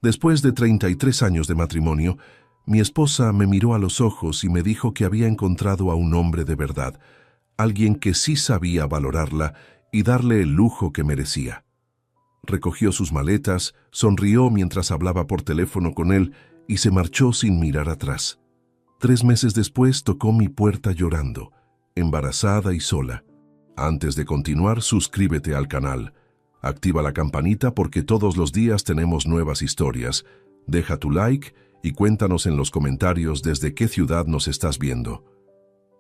Después de 33 años de matrimonio, mi esposa me miró a los ojos y me dijo que había encontrado a un hombre de verdad, alguien que sí sabía valorarla y darle el lujo que merecía. Recogió sus maletas, sonrió mientras hablaba por teléfono con él y se marchó sin mirar atrás. 3 meses después tocó mi puerta llorando, embarazada y sola. Antes de continuar, suscríbete al canal. Activa la campanita porque todos los días tenemos nuevas historias. Deja tu like y cuéntanos en los comentarios desde qué ciudad nos estás viendo.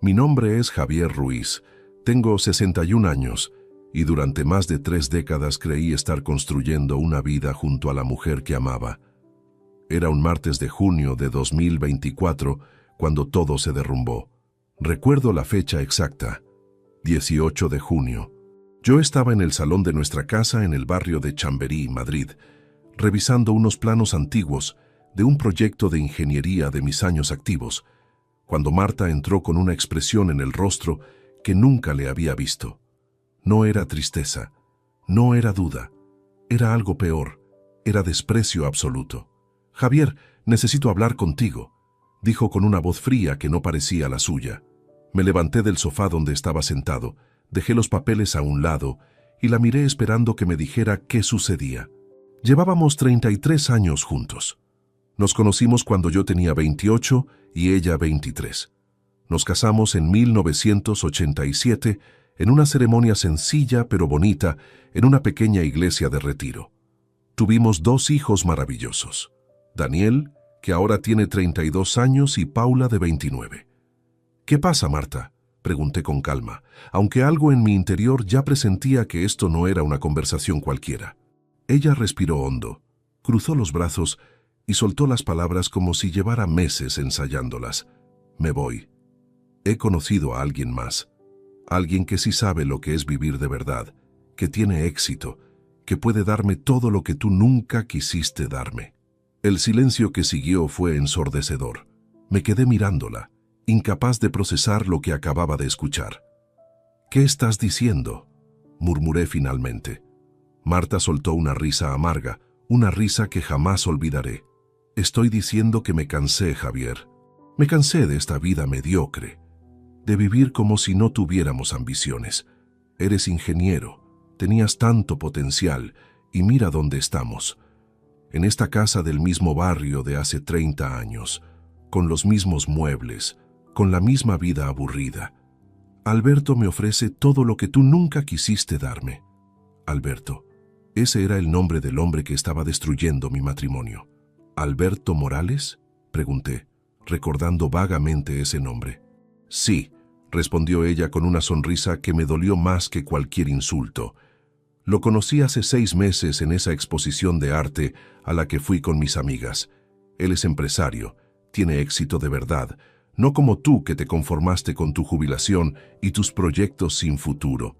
Mi nombre es Javier Ruiz. Tengo 61 años y durante más de 3 décadas creí estar construyendo una vida junto a la mujer que amaba. Era un martes de junio de 2024 cuando todo se derrumbó. Recuerdo la fecha exacta, 18 de junio. Yo estaba en el salón de nuestra casa en el barrio de Chamberí, Madrid, revisando unos planos antiguos de un proyecto de ingeniería de mis años activos, cuando Marta entró con una expresión en el rostro que nunca le había visto. No era tristeza, no era duda, era algo peor, era desprecio absoluto. «Javier, necesito hablar contigo», dijo con una voz fría que no parecía la suya. Me levanté del sofá donde estaba sentado, dejé los papeles a un lado y la miré esperando que me dijera qué sucedía. Llevábamos 33 años juntos. Nos conocimos cuando yo tenía 28 y ella 23. Nos casamos en 1987 en una ceremonia sencilla pero bonita en una pequeña iglesia de retiro. Tuvimos 2 hijos maravillosos, Daniel, que ahora tiene 32 años, y Paula, de 29. «¿Qué pasa, Marta?», pregunté con calma, aunque algo en mi interior ya presentía que esto no era una conversación cualquiera. Ella respiró hondo, cruzó los brazos y soltó las palabras como si llevara meses ensayándolas. «Me voy. He conocido a alguien más, alguien que sí sabe lo que es vivir de verdad, que tiene éxito, que puede darme todo lo que tú nunca quisiste darme». El silencio que siguió fue ensordecedor. Me quedé mirándola, incapaz de procesar lo que acababa de escuchar. «¿Qué estás diciendo?», murmuré finalmente. Marta soltó una risa amarga, una risa que jamás olvidaré. «Estoy diciendo que me cansé, Javier. Me cansé de esta vida mediocre, de vivir como si no tuviéramos ambiciones. Eres ingeniero, tenías tanto potencial y mira dónde estamos. En esta casa del mismo barrio de hace 30 años, con los mismos muebles, con la misma vida aburrida. Alberto me ofrece todo lo que tú nunca quisiste darme». Alberto. Ese era el nombre del hombre que estaba destruyendo mi matrimonio. «¿Alberto Morales?», pregunté, recordando vagamente ese nombre. «Sí», respondió ella con una sonrisa que me dolió más que cualquier insulto. «Lo conocí hace 6 meses en esa exposición de arte a la que fui con mis amigas. Él es empresario, tiene éxito de verdad, no como tú que te conformaste con tu jubilación y tus proyectos sin futuro».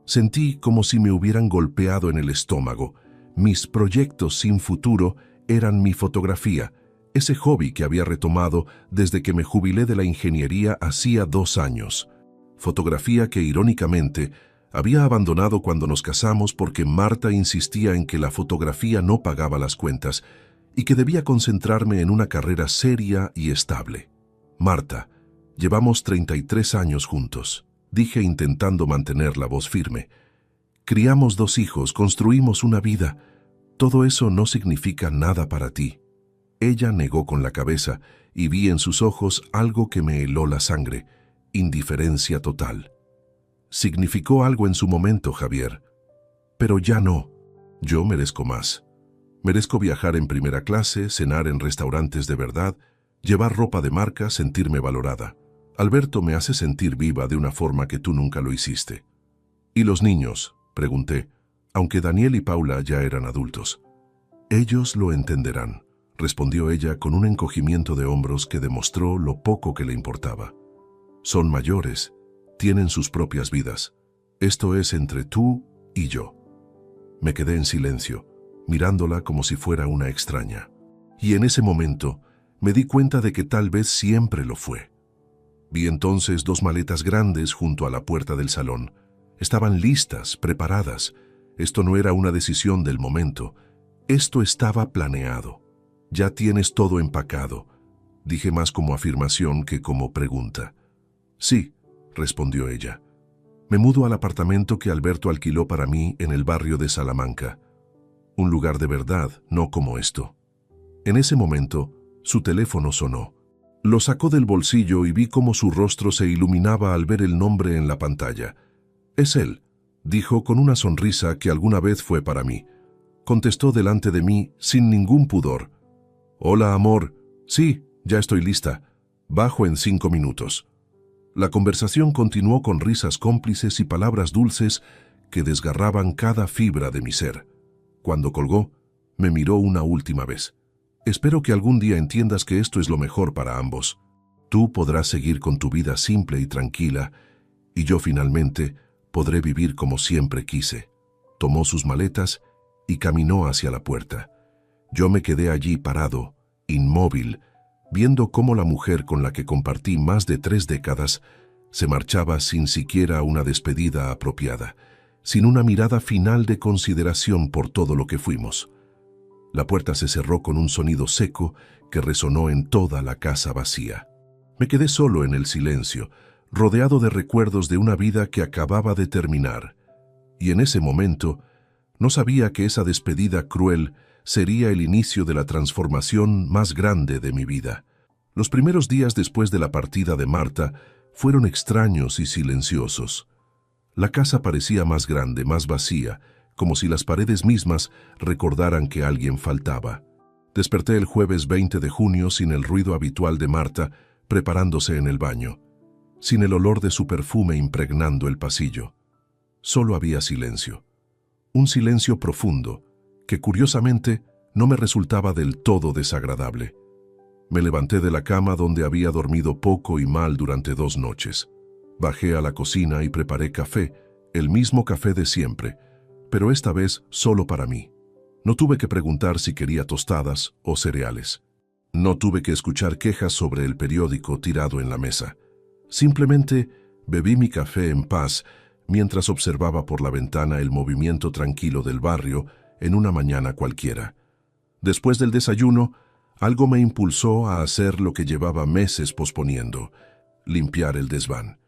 Sentí como si me hubieran golpeado en el estómago. Mis proyectos sin futuro eran mi fotografía, ese hobby que había retomado desde que me jubilé de la ingeniería hacía 2 años. Fotografía que, irónicamente, había abandonado cuando nos casamos porque Marta insistía en que la fotografía no pagaba las cuentas y que debía concentrarme en una carrera seria y estable. «Marta, llevamos 33 años juntos», dije intentando mantener la voz firme. «Criamos 2 hijos, construimos una vida. Todo eso no significa nada para ti». Ella negó con la cabeza y vi en sus ojos algo que me heló la sangre: indiferencia total. «Significó algo en su momento, Javier. Pero ya no. Yo merezco más. Merezco viajar en primera clase, cenar en restaurantes de verdad, llevar ropa de marca, sentirme valorada. Alberto me hace sentir viva de una forma que tú nunca lo hiciste». «¿Y los niños?», pregunté, aunque Daniel y Paula ya eran adultos. «Ellos lo entenderán», respondió ella con un encogimiento de hombros que demostró lo poco que le importaba. «Son mayores, tienen sus propias vidas. Esto es entre tú y yo». Me quedé en silencio, mirándola como si fuera una extraña. Y en ese momento me di cuenta de que tal vez siempre lo fue. Vi entonces 2 maletas grandes junto a la puerta del salón. Estaban listas, preparadas. Esto no era una decisión del momento. Esto estaba planeado. Ya tienes todo empacado, dije más como afirmación que como pregunta. Sí, respondió ella. Me mudo al apartamento que Alberto alquiló para mí en el barrio de Salamanca. Un lugar de verdad, no como esto. En ese momento, su teléfono sonó. Lo sacó del bolsillo y vi cómo su rostro se iluminaba al ver el nombre en la pantalla. «Es él», dijo con una sonrisa que alguna vez fue para mí. Contestó delante de mí sin ningún pudor. «Hola, amor. Sí, ya estoy lista. Bajo en 5 minutos». La conversación continuó con risas cómplices y palabras dulces que desgarraban cada fibra de mi ser. Cuando colgó, me miró una última vez. «Espero que algún día entiendas que esto es lo mejor para ambos. Tú podrás seguir con tu vida simple y tranquila, y yo finalmente podré vivir como siempre quise». Tomó sus maletas y caminó hacia la puerta. Yo me quedé allí parado, inmóvil, viendo cómo la mujer con la que compartí más de 3 décadas se marchaba sin siquiera una despedida apropiada, sin una mirada final de consideración por todo lo que fuimos. La puerta se cerró con un sonido seco que resonó en toda la casa vacía. Me quedé solo en el silencio, rodeado de recuerdos de una vida que acababa de terminar. Y en ese momento, no sabía que esa despedida cruel sería el inicio de la transformación más grande de mi vida. Los primeros días después de la partida de Marta fueron extraños y silenciosos. La casa parecía más grande, más vacía, como si las paredes mismas recordaran que alguien faltaba. Desperté el jueves 20 de junio sin el ruido habitual de Marta preparándose en el baño, sin el olor de su perfume impregnando el pasillo. Solo había silencio. Un silencio profundo, que curiosamente no me resultaba del todo desagradable. Me levanté de la cama donde había dormido poco y mal durante 2 noches. Bajé a la cocina y preparé café, el mismo café de siempre, pero esta vez solo para mí. No tuve que preguntar si quería tostadas o cereales. No tuve que escuchar quejas sobre el periódico tirado en la mesa. Simplemente bebí mi café en paz mientras observaba por la ventana el movimiento tranquilo del barrio en una mañana cualquiera. Después del desayuno, algo me impulsó a hacer lo que llevaba meses posponiendo: limpiar el desván.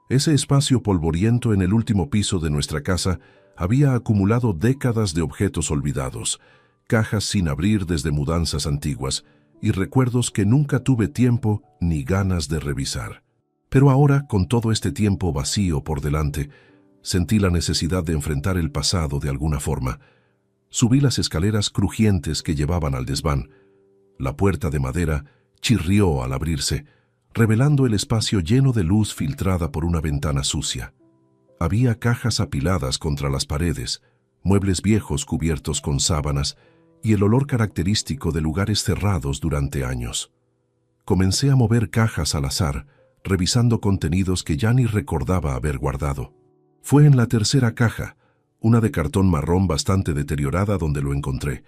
Ese espacio polvoriento en el último piso de nuestra casa había acumulado décadas de objetos olvidados, cajas sin abrir desde mudanzas antiguas y recuerdos que nunca tuve tiempo ni ganas de revisar. Pero ahora, con todo este tiempo vacío por delante, sentí la necesidad de enfrentar el pasado de alguna forma. Subí las escaleras crujientes que llevaban al desván. La puerta de madera chirrió al abrirse, revelando el espacio lleno de luz filtrada por una ventana sucia. Había cajas apiladas contra las paredes, muebles viejos cubiertos con sábanas y el olor característico de lugares cerrados durante años. Comencé a mover cajas al azar, revisando contenidos que ya ni recordaba haber guardado. Fue en la tercera caja, una de cartón marrón bastante deteriorada, donde lo encontré.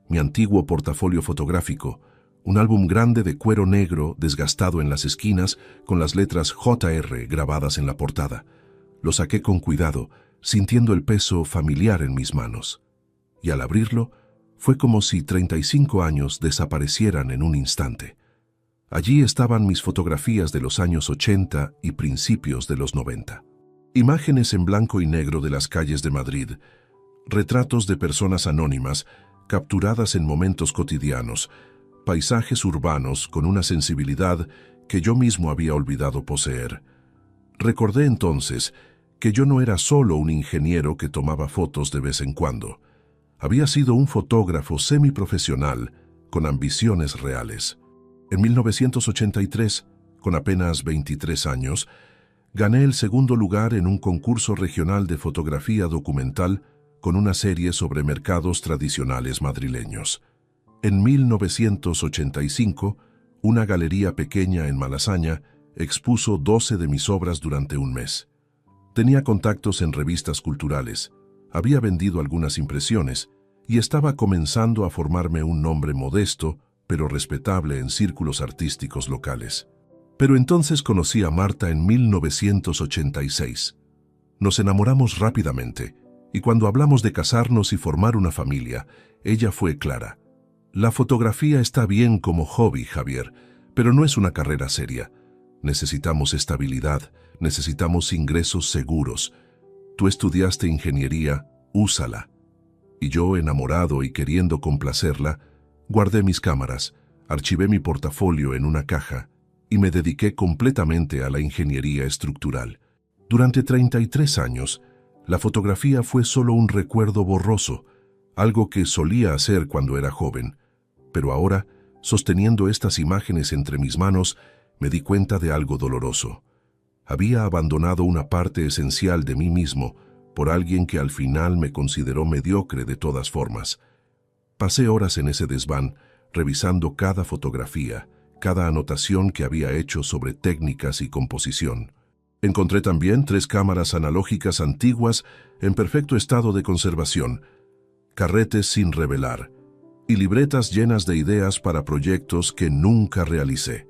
Mi antiguo portafolio fotográfico, un álbum grande de cuero negro desgastado en las esquinas con las letras JR grabadas en la portada. Lo saqué con cuidado, sintiendo el peso familiar en mis manos. Y al abrirlo, fue como si 35 años desaparecieran en un instante. Allí estaban mis fotografías de los años 80 y principios de los 90. Imágenes en blanco y negro de las calles de Madrid, retratos de personas anónimas capturadas en momentos cotidianos, paisajes urbanos con una sensibilidad que yo mismo había olvidado poseer. Recordé entonces que yo no era solo un ingeniero que tomaba fotos de vez en cuando. Había sido un fotógrafo semiprofesional con ambiciones reales. En 1983, con apenas 23 años, gané el segundo lugar en un concurso regional de fotografía documental con una serie sobre mercados tradicionales madrileños. En 1985, una galería pequeña en Malasaña expuso 12 de mis obras durante un mes. Tenía contactos en revistas culturales, había vendido algunas impresiones y estaba comenzando a formarme un nombre modesto, pero respetable en círculos artísticos locales. Pero entonces conocí a Marta en 1986. Nos enamoramos rápidamente, y cuando hablamos de casarnos y formar una familia, ella fue clara. La fotografía está bien como hobby, Javier, pero no es una carrera seria. Necesitamos estabilidad, necesitamos ingresos seguros. Tú estudiaste ingeniería, úsala. Y yo, enamorado y queriendo complacerla, guardé mis cámaras, archivé mi portafolio en una caja y me dediqué completamente a la ingeniería estructural. Durante 33 años, la fotografía fue solo un recuerdo borroso, algo que solía hacer cuando era joven. Pero ahora, sosteniendo estas imágenes entre mis manos, me di cuenta de algo doloroso. Había abandonado una parte esencial de mí mismo por alguien que al final me consideró mediocre de todas formas. Pasé horas en ese desván, revisando cada fotografía, cada anotación que había hecho sobre técnicas y composición. Encontré también 3 cámaras analógicas antiguas en perfecto estado de conservación, carretes sin revelar y libretas llenas de ideas para proyectos que nunca realicé.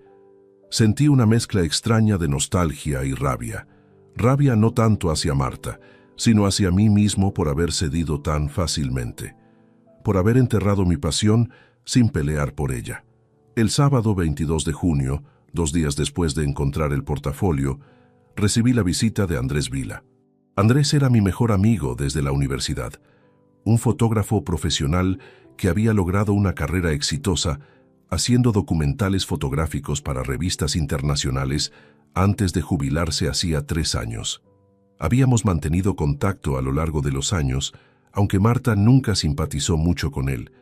Sentí una mezcla extraña de nostalgia y rabia. Rabia no tanto hacia Marta, sino hacia mí mismo por haber cedido tan fácilmente, por haber enterrado mi pasión sin pelear por ella. El sábado 22 de junio, 2 días después de encontrar el portafolio, recibí la visita de Andrés Vila. Andrés era mi mejor amigo desde la universidad, un fotógrafo profesional que había logrado una carrera exitosa haciendo documentales fotográficos para revistas internacionales antes de jubilarse hacía 3 años. Habíamos mantenido contacto a lo largo de los años, aunque Marta nunca simpatizó mucho con él.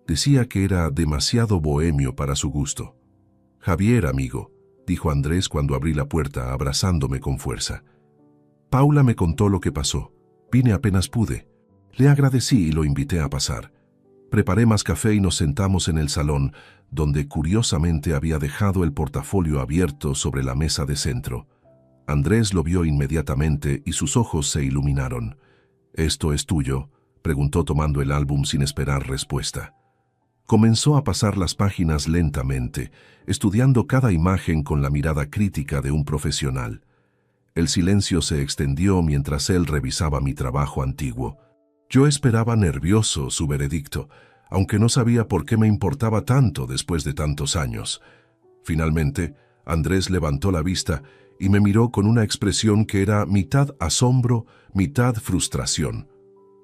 Decía que era demasiado bohemio para su gusto. «Javier, amigo», dijo Andrés cuando abrí la puerta, abrazándome con fuerza. «Paula me contó lo que pasó. Vine apenas pude. Le agradecí y lo invité a pasar. Preparé más café y nos sentamos en el salón, donde curiosamente había dejado el portafolio abierto sobre la mesa de centro. Andrés lo vio inmediatamente y sus ojos se iluminaron. «¿Esto es tuyo?», preguntó tomando el álbum sin esperar respuesta. Comenzó a pasar las páginas lentamente, estudiando cada imagen con la mirada crítica de un profesional. El silencio se extendió mientras él revisaba mi trabajo antiguo. Yo esperaba nervioso su veredicto, aunque no sabía por qué me importaba tanto después de tantos años. Finalmente, Andrés levantó la vista y me miró con una expresión que era mitad asombro, mitad frustración.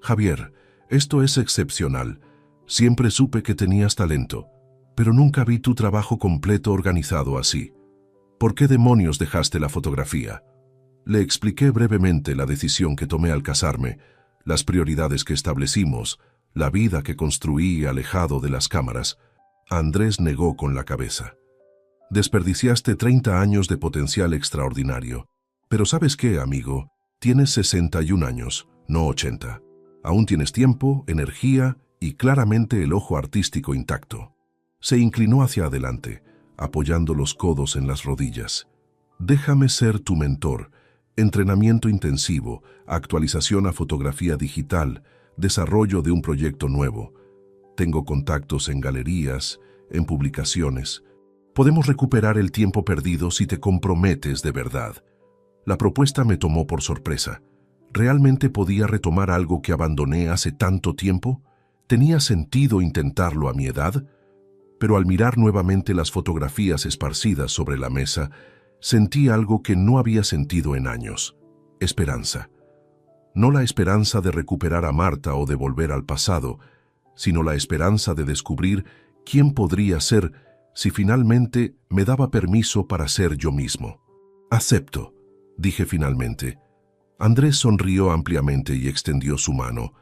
«Javier, esto es excepcional. Siempre supe que tenías talento, pero nunca vi tu trabajo completo organizado así. ¿Por qué demonios dejaste la fotografía?». Le expliqué brevemente la decisión que tomé al casarme, las prioridades que establecimos, la vida que construí alejado de las cámaras. Andrés negó con la cabeza. «Desperdiciaste 30 años de potencial extraordinario. Pero ¿sabes qué, amigo? Tienes 61 años, no 80. Aún tienes tiempo, energía y claramente el ojo artístico intacto». Se inclinó hacia adelante, apoyando los codos en las rodillas. «Déjame ser tu mentor. Entrenamiento intensivo, actualización a fotografía digital, desarrollo de un proyecto nuevo. Tengo contactos en galerías, en publicaciones. Podemos recuperar el tiempo perdido si te comprometes de verdad». La propuesta me tomó por sorpresa. ¿Realmente podía retomar algo que abandoné hace tanto tiempo? ¿Tenía sentido intentarlo a mi edad? Pero al mirar nuevamente las fotografías esparcidas sobre la mesa, sentí algo que no había sentido en años: esperanza. No la esperanza de recuperar a Marta o de volver al pasado, sino la esperanza de descubrir quién podría ser si finalmente me daba permiso para ser yo mismo. «Acepto», dije finalmente. Andrés sonrió ampliamente y extendió su mano.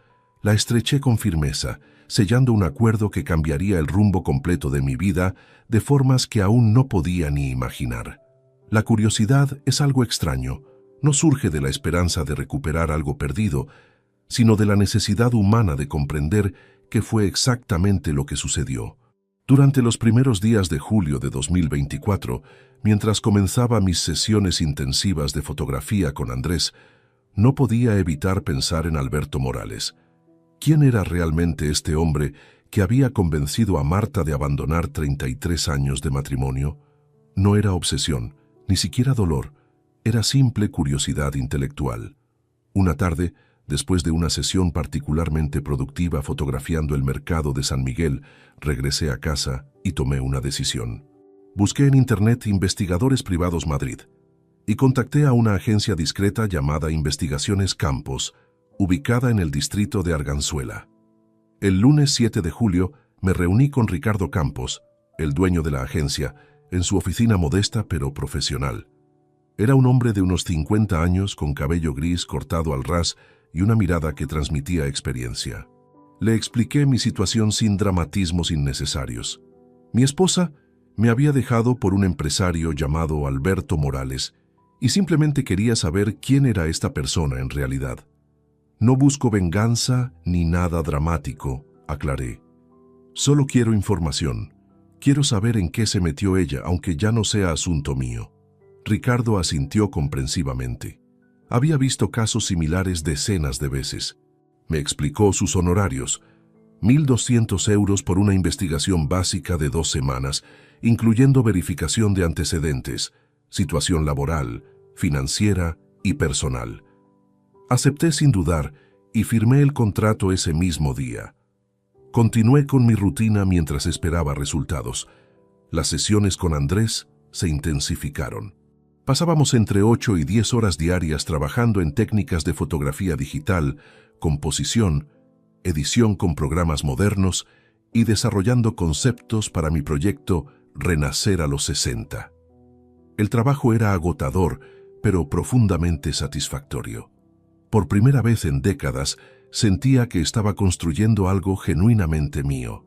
La estreché con firmeza, sellando un acuerdo que cambiaría el rumbo completo de mi vida de formas que aún no podía ni imaginar. La curiosidad es algo extraño. No surge de la esperanza de recuperar algo perdido, sino de la necesidad humana de comprender qué fue exactamente lo que sucedió. Durante los primeros días de julio de 2024, mientras comenzaba mis sesiones intensivas de fotografía con Andrés, no podía evitar pensar en Alberto Morales. ¿Quién era realmente este hombre que había convencido a Marta de abandonar 33 años de matrimonio? No era obsesión, ni siquiera dolor, era simple curiosidad intelectual. Una tarde, Después de una sesión particularmente productiva fotografiando el mercado de San Miguel, regresé a casa y tomé una decisión. Busqué en Internet Investigadores Privados Madrid y contacté a una agencia discreta llamada Investigaciones Campos, ubicada en el distrito de Arganzuela. El lunes 7 de julio me reuní con Ricardo Campos, el dueño de la agencia, en su oficina modesta pero profesional. Era un hombre de unos 50 años con cabello gris cortado al ras y una mirada que transmitía experiencia. Le expliqué mi situación sin dramatismos innecesarios. Mi esposa me había dejado por un empresario llamado Alberto Morales y simplemente quería saber quién era esta persona en realidad. No busco venganza ni nada dramático, aclaré. Solo quiero información. Quiero saber en qué se metió ella, aunque ya no sea asunto mío. Ricardo asintió comprensivamente. Había visto casos similares decenas de veces. Me explicó sus honorarios. 1.200 euros por una investigación básica de 2 semanas, incluyendo verificación de antecedentes, situación laboral, financiera y personal. Acepté sin dudar y firmé el contrato ese mismo día. Continué con mi rutina mientras esperaba resultados. Las sesiones con Andrés se intensificaron. Pasábamos entre 8 y 10 horas diarias trabajando en técnicas de fotografía digital, composición, edición con programas modernos y desarrollando conceptos para mi proyecto Renacer a los 60. El trabajo era agotador, pero profundamente satisfactorio. Por primera vez en décadas, sentía que estaba construyendo algo genuinamente mío.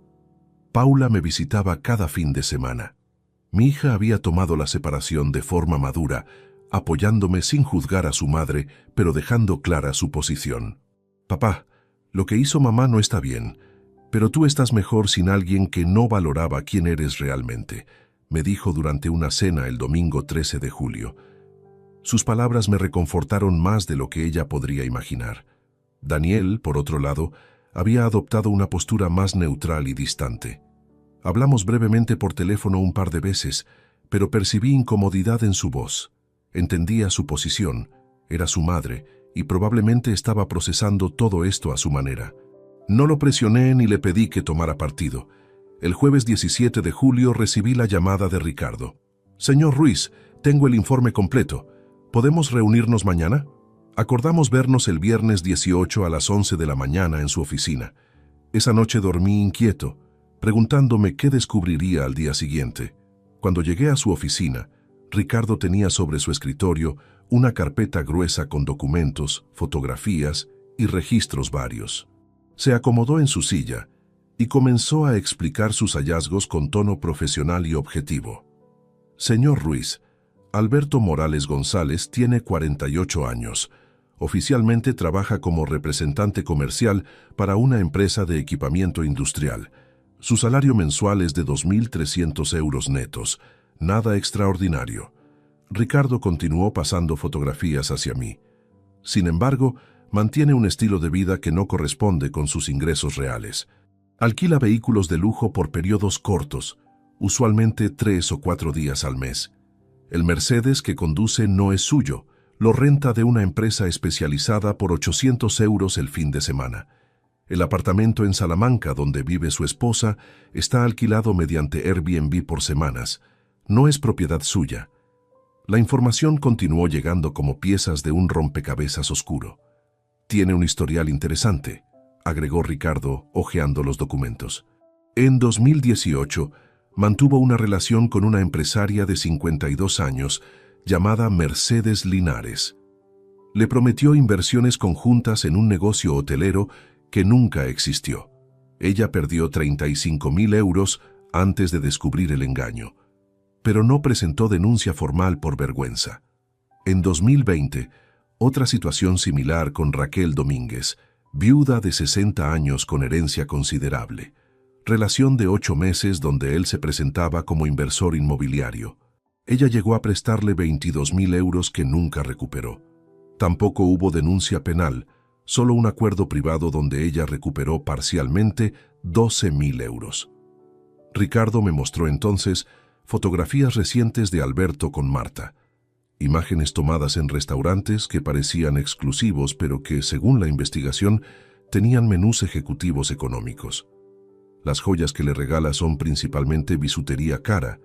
Paula me visitaba cada fin de semana. Mi hija había tomado la separación de forma madura, apoyándome sin juzgar a su madre, pero dejando clara su posición. «Papá, lo que hizo mamá no está bien, pero tú estás mejor sin alguien que no valoraba quién eres realmente», me dijo durante una cena el domingo 13 de julio. Sus palabras me reconfortaron más de lo que ella podría imaginar. Daniel, por otro lado, había adoptado una postura más neutral y distante. Hablamos brevemente por teléfono un par de veces, pero percibí incomodidad en su voz. Entendía su posición, era su madre, y probablemente estaba procesando todo esto a su manera. No lo presioné ni le pedí que tomara partido. El jueves 17 de julio recibí la llamada de Ricardo. «Señor Ruiz, tengo el informe completo. ¿Podemos reunirnos mañana?» Acordamos vernos el viernes 18 a las 11 de la mañana en su oficina. Esa noche dormí inquieto, preguntándome qué descubriría al día siguiente. Cuando llegué a su oficina, Ricardo tenía sobre su escritorio una carpeta gruesa con documentos, fotografías y registros varios. Se acomodó en su silla y comenzó a explicar sus hallazgos con tono profesional y objetivo. «Señor Ruiz, Alberto Morales González tiene 48 años. Oficialmente trabaja como representante comercial para una empresa de equipamiento industrial. Su salario mensual es de 2.300 euros netos. Nada extraordinario». Ricardo continuó pasando fotografías hacia mí. Sin embargo, mantiene un estilo de vida que no corresponde con sus ingresos reales. Alquila vehículos de lujo por periodos cortos, usualmente 3 o 4 días al mes. El Mercedes que conduce no es suyo, lo renta de una empresa especializada por 800 euros el fin de semana. El apartamento en Salamanca, donde vive su esposa, está alquilado mediante Airbnb por semanas. No es propiedad suya. La información continuó llegando como piezas de un rompecabezas oscuro. «Tiene un historial interesante», agregó Ricardo, hojeando los documentos. En 2018, mantuvo una relación con una empresaria de 52 años llamada Mercedes Linares. Le prometió inversiones conjuntas en un negocio hotelero que nunca existió. Ella perdió 35.000 euros antes de descubrir el engaño, pero no presentó denuncia formal por vergüenza. En 2020, otra situación similar con Raquel Domínguez, viuda de 60 años con herencia considerable. Relación de 8 meses donde él se presentaba como inversor inmobiliario. Ella llegó a prestarle 22.000 euros que nunca recuperó. Tampoco hubo denuncia penal, solo un acuerdo privado donde ella recuperó parcialmente 12.000 euros. Ricardo me mostró entonces fotografías recientes de Alberto con Marta. Imágenes tomadas en restaurantes que parecían exclusivos, pero que, según la investigación, tenían menús ejecutivos económicos. Las joyas que le regala son principalmente bisutería cara,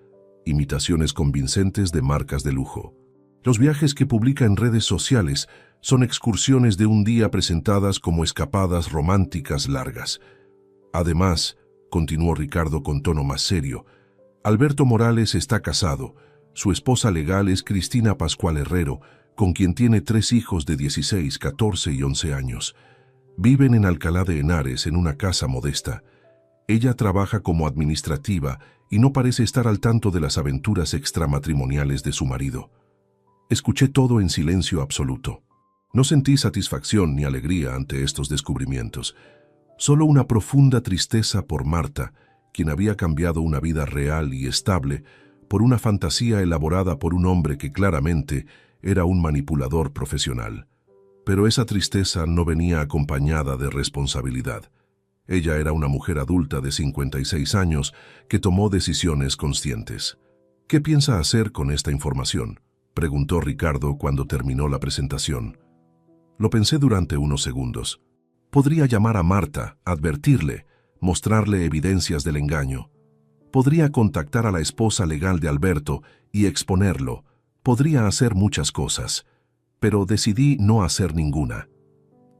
imitaciones convincentes de marcas de lujo. Los viajes que publica en redes sociales son excursiones de un día presentadas como escapadas románticas largas. Además, continuó Ricardo con tono más serio, Alberto Morales está casado. Su esposa legal es Cristina Pascual Herrero, con quien tiene 3 hijos de 16, 14 y 11 años. Viven en Alcalá de Henares, en una casa modesta. Ella trabaja como administrativa y no parece estar al tanto de las aventuras extramatrimoniales de su marido. Escuché todo en silencio absoluto. No sentí satisfacción ni alegría ante estos descubrimientos, solo una profunda tristeza por Marta, quien había cambiado una vida real y estable por una fantasía elaborada por un hombre que claramente era un manipulador profesional. Pero esa tristeza no venía acompañada de responsabilidad. Ella era una mujer adulta de 56 años que tomó decisiones conscientes. ¿Qué piensa hacer con esta información?, preguntó Ricardo cuando terminó la presentación. Lo pensé durante unos segundos. Podría llamar a Marta, advertirle, mostrarle evidencias del engaño. Podría contactar a la esposa legal de Alberto y exponerlo. Podría hacer muchas cosas, pero decidí no hacer ninguna.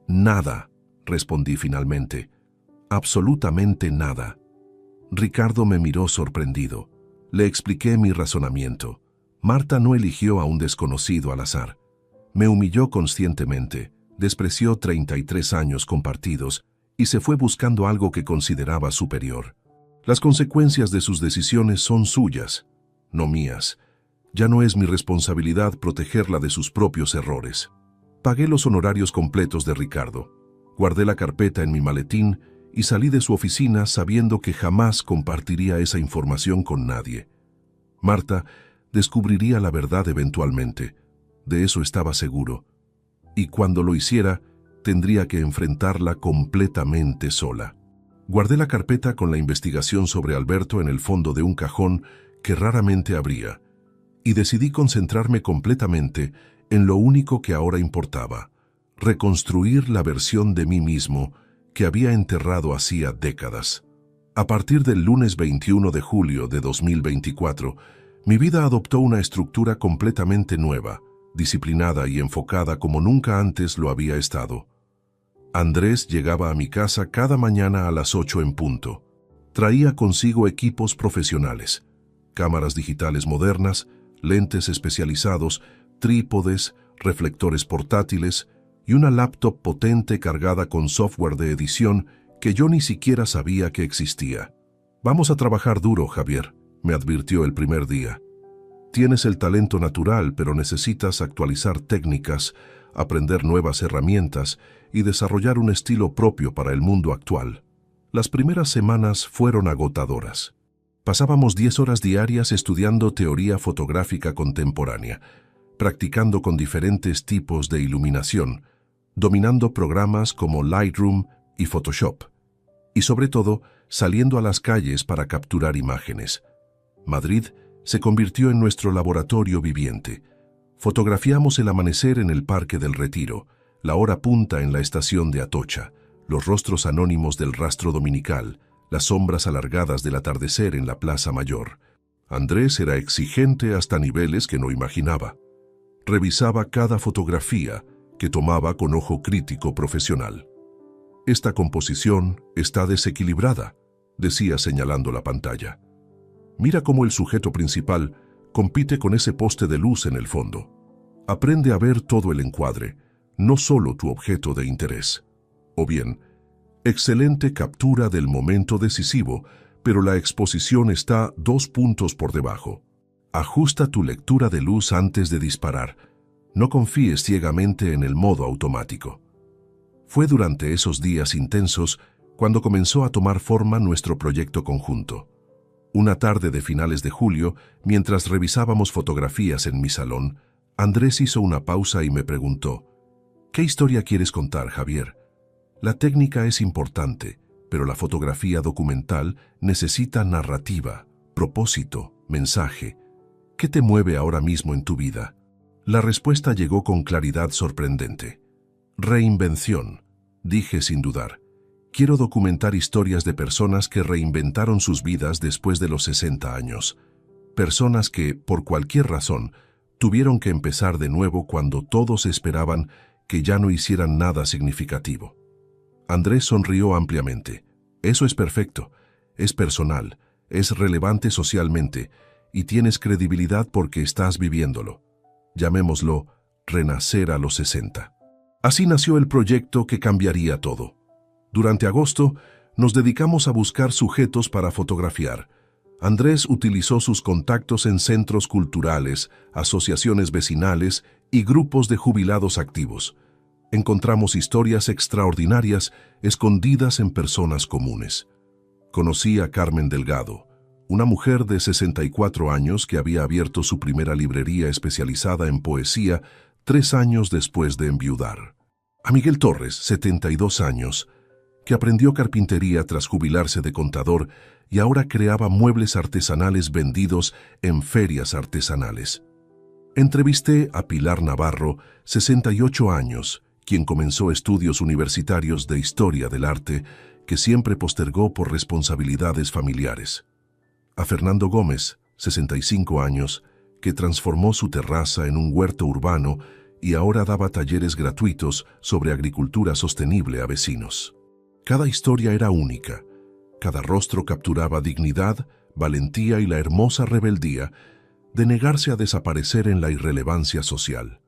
Nada, respondí finalmente. Absolutamente nada. Ricardo me miró sorprendido. Le expliqué mi razonamiento. Marta no eligió a un desconocido al azar. Me humilló conscientemente, despreció 33 años compartidos y se fue buscando algo que consideraba superior. Las consecuencias de sus decisiones son suyas, no mías. Ya no es mi responsabilidad protegerla de sus propios errores. Pagué los honorarios completos de Ricardo. Guardé la carpeta en mi maletín y salí de su oficina sabiendo que jamás compartiría esa información con nadie. Marta descubriría la verdad eventualmente, de eso estaba seguro. Y cuando lo hiciera, tendría que enfrentarla completamente sola. Guardé la carpeta con la investigación sobre Alberto en el fondo de un cajón que raramente abría, y decidí concentrarme completamente en lo único que ahora importaba: reconstruir la versión de mí mismo que había enterrado hacía décadas. A partir del lunes 21 de julio de 2024, mi vida adoptó una estructura completamente nueva, disciplinada y enfocada como nunca antes lo había estado. Andrés llegaba a mi casa cada mañana a las 8 en punto. Traía consigo equipos profesionales, cámaras digitales modernas, lentes especializados, trípodes, reflectores portátiles y una laptop potente cargada con software de edición que yo ni siquiera sabía que existía. «Vamos a trabajar duro, Javier», me advirtió el primer día. «Tienes el talento natural, pero necesitas actualizar técnicas, aprender nuevas herramientas y desarrollar un estilo propio para el mundo actual». Las primeras semanas fueron agotadoras. Pasábamos 10 horas diarias estudiando teoría fotográfica contemporánea, practicando con diferentes tipos de iluminación, dominando programas como Lightroom y Photoshop, y sobre todo, saliendo a las calles para capturar imágenes. Madrid se convirtió en nuestro laboratorio viviente. Fotografiamos el amanecer en el Parque del Retiro, la hora punta en la estación de Atocha, los rostros anónimos del rastro dominical, las sombras alargadas del atardecer en la Plaza Mayor. Andrés era exigente hasta niveles que no imaginaba. Revisaba cada fotografía que tomaba con ojo crítico profesional. «Esta composición está desequilibrada», decía señalando la pantalla. «Mira cómo el sujeto principal compite con ese poste de luz en el fondo. Aprende a ver todo el encuadre, no solo tu objeto de interés». O bien, «Excelente captura del momento decisivo, pero la exposición está 2 puntos por debajo. Ajusta tu lectura de luz antes de disparar. No confíes ciegamente en el modo automático». Fue durante esos días intensos cuando comenzó a tomar forma nuestro proyecto conjunto. Una tarde de finales de julio, mientras revisábamos fotografías en mi salón, Andrés hizo una pausa y me preguntó: «¿Qué historia quieres contar, Javier? La técnica es importante, pero la fotografía documental necesita narrativa, propósito, mensaje. ¿Qué te mueve ahora mismo en tu vida?». La respuesta llegó con claridad sorprendente. Reinvención, dije sin dudar. Quiero documentar historias de personas que reinventaron sus vidas después de los 60 años. Personas que, por cualquier razón, tuvieron que empezar de nuevo cuando todos esperaban que ya no hicieran nada significativo. Andrés sonrió ampliamente. Eso es perfecto, es personal, es relevante socialmente y tienes credibilidad porque estás viviéndolo. Llamémoslo Renacer a los 60. Así nació el proyecto que cambiaría todo. Durante agosto, nos dedicamos a buscar sujetos para fotografiar. Andrés utilizó sus contactos en centros culturales, asociaciones vecinales y grupos de jubilados activos. Encontramos historias extraordinarias escondidas en personas comunes. Conocí a Carmen Delgado, una mujer de 64 años que había abierto su primera librería especializada en poesía 3 años después de enviudar. A Miguel Torres, 72 años, que aprendió carpintería tras jubilarse de contador y ahora creaba muebles artesanales vendidos en ferias artesanales. Entrevisté a Pilar Navarro, 68 años, quien comenzó estudios universitarios de Historia del Arte, que siempre postergó por responsabilidades familiares. A Fernando Gómez, 65 años, que transformó su terraza en un huerto urbano y ahora daba talleres gratuitos sobre agricultura sostenible a vecinos. Cada historia era única. Cada rostro capturaba dignidad, valentía y la hermosa rebeldía de negarse a desaparecer en la irrelevancia social.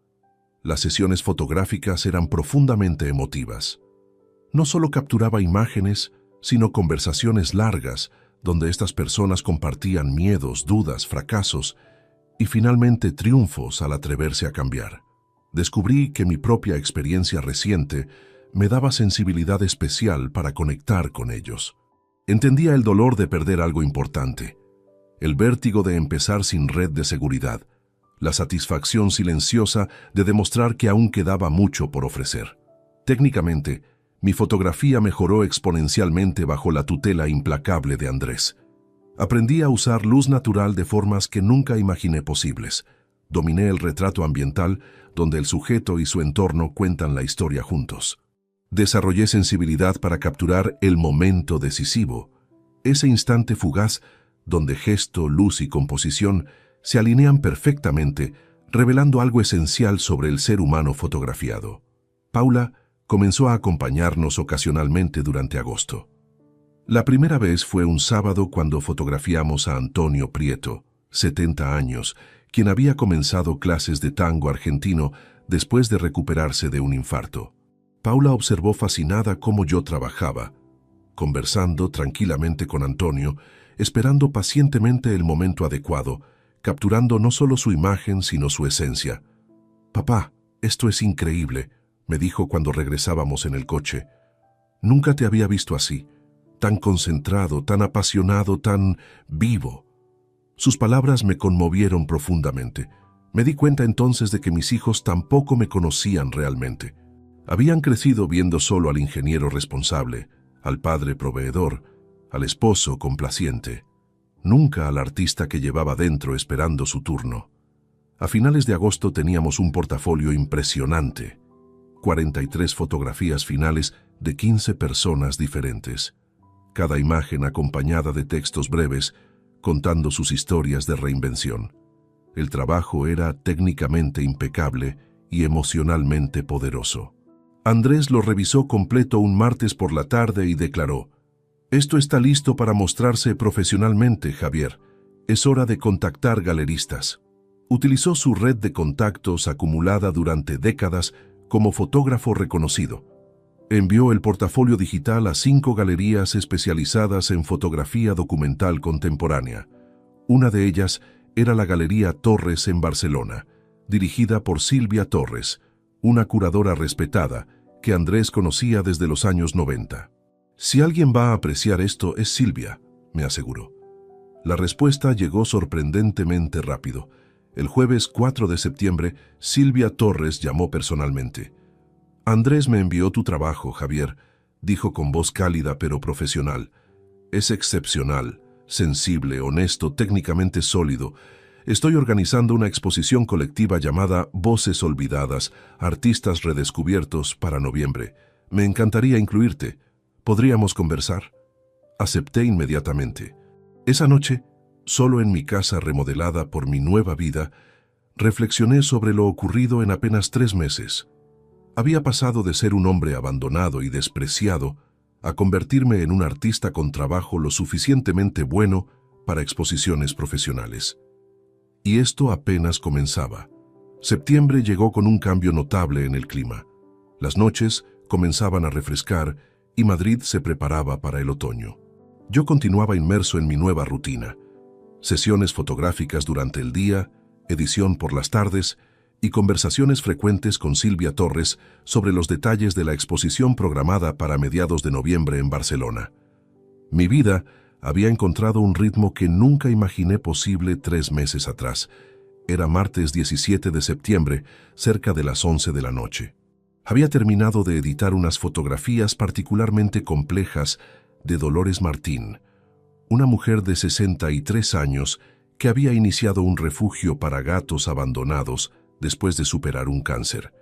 Las sesiones fotográficas eran profundamente emotivas. No solo capturaba imágenes, sino conversaciones largas, donde estas personas compartían miedos, dudas, fracasos y finalmente triunfos al atreverse a cambiar. Descubrí que mi propia experiencia reciente me daba sensibilidad especial para conectar con ellos. Entendía el dolor de perder algo importante, el vértigo de empezar sin red de seguridad, la satisfacción silenciosa de demostrar que aún quedaba mucho por ofrecer. Técnicamente, mi fotografía mejoró exponencialmente bajo la tutela implacable de Andrés. Aprendí a usar luz natural de formas que nunca imaginé posibles. Dominé el retrato ambiental, donde el sujeto y su entorno cuentan la historia juntos. Desarrollé sensibilidad para capturar el momento decisivo, ese instante fugaz donde gesto, luz y composición se alinean perfectamente, revelando algo esencial sobre el ser humano fotografiado. Paula comenzó a acompañarnos ocasionalmente durante agosto. La primera vez fue un sábado cuando fotografiamos a Antonio Prieto, 70 años, quien había comenzado clases de tango argentino después de recuperarse de un infarto. Paula observó fascinada cómo yo trabajaba, conversando tranquilamente con Antonio, esperando pacientemente el momento adecuado, capturando no solo su imagen, sino su esencia. «Papá, esto es increíble», me dijo cuando regresábamos en el coche. «Nunca te había visto así, tan concentrado, tan apasionado, tan vivo». Sus palabras me conmovieron profundamente. Me di cuenta entonces de que mis hijos tampoco me conocían realmente. Habían crecido viendo solo al ingeniero responsable, al padre proveedor, al esposo complaciente, nunca al artista que llevaba dentro esperando su turno. A finales de agosto teníamos un portafolio impresionante, 43 fotografías finales de 15 personas diferentes, cada imagen acompañada de textos breves contando sus historias de reinvención. El trabajo era técnicamente impecable y emocionalmente poderoso. Andrés lo revisó completo un martes por la tarde y declaró: «Esto está listo para mostrarse profesionalmente, Javier. Es hora de contactar galeristas». Utilizó su red de contactos acumulada durante décadas como fotógrafo reconocido. Envió el portafolio digital a 5 galerías especializadas en fotografía documental contemporánea. Una de ellas era la Galería Torres en Barcelona, dirigida por Silvia Torres, una curadora respetada que Andrés conocía desde los años 90. «Si alguien va a apreciar esto es Silvia», me aseguró. La respuesta llegó sorprendentemente rápido. El jueves 4 de septiembre, Silvia Torres llamó personalmente. «Andrés me envió tu trabajo, Javier», dijo con voz cálida pero profesional. «Es excepcional, sensible, honesto, técnicamente sólido. Estoy organizando una exposición colectiva llamada Voces Olvidadas, Artistas Redescubiertos para noviembre. Me encantaría incluirte. ¿Podríamos conversar? Acepté inmediatamente. Esa noche, solo en mi casa remodelada por mi nueva vida, reflexioné sobre lo ocurrido en apenas 3 meses. Había pasado de ser un hombre abandonado y despreciado a convertirme en un artista con trabajo lo suficientemente bueno para exposiciones profesionales. Y esto apenas comenzaba. Septiembre llegó con un cambio notable en el clima. Las noches comenzaban a refrescar y Madrid se preparaba para el otoño. Yo continuaba inmerso en mi nueva rutina. Sesiones fotográficas durante el día, edición por las tardes y conversaciones frecuentes con Silvia Torres sobre los detalles de la exposición programada para mediados de noviembre en Barcelona. Mi vida había encontrado un ritmo que nunca imaginé posible 3 meses atrás. Era martes 17 de septiembre, cerca de las 11 de la noche. Había terminado de editar unas fotografías particularmente complejas de Dolores Martín, una mujer de 63 años que había iniciado un refugio para gatos abandonados después de superar un cáncer.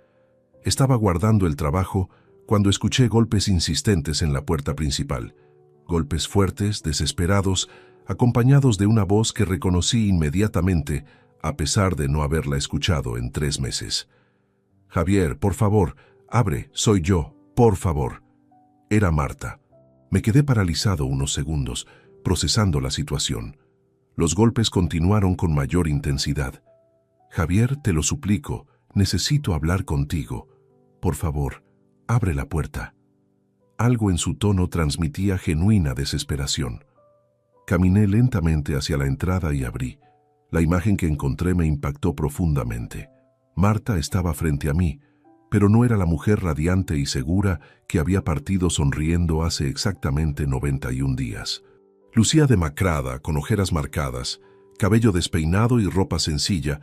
Estaba guardando el trabajo cuando escuché golpes insistentes en la puerta principal. Golpes fuertes, desesperados, acompañados de una voz que reconocí inmediatamente, a pesar de no haberla escuchado en 3 meses. «Javier, por favor, abre, soy yo, por favor». Era Marta. Me quedé paralizado unos segundos, procesando la situación. Los golpes continuaron con mayor intensidad. «Javier, te lo suplico, necesito hablar contigo. Por favor, abre la puerta». Algo en su tono transmitía genuina desesperación. Caminé lentamente hacia la entrada y abrí. La imagen que encontré me impactó profundamente. Marta estaba frente a mí, pero no era la mujer radiante y segura que había partido sonriendo hace exactamente 91 días. Lucía demacrada, con ojeras marcadas, cabello despeinado y ropa sencilla,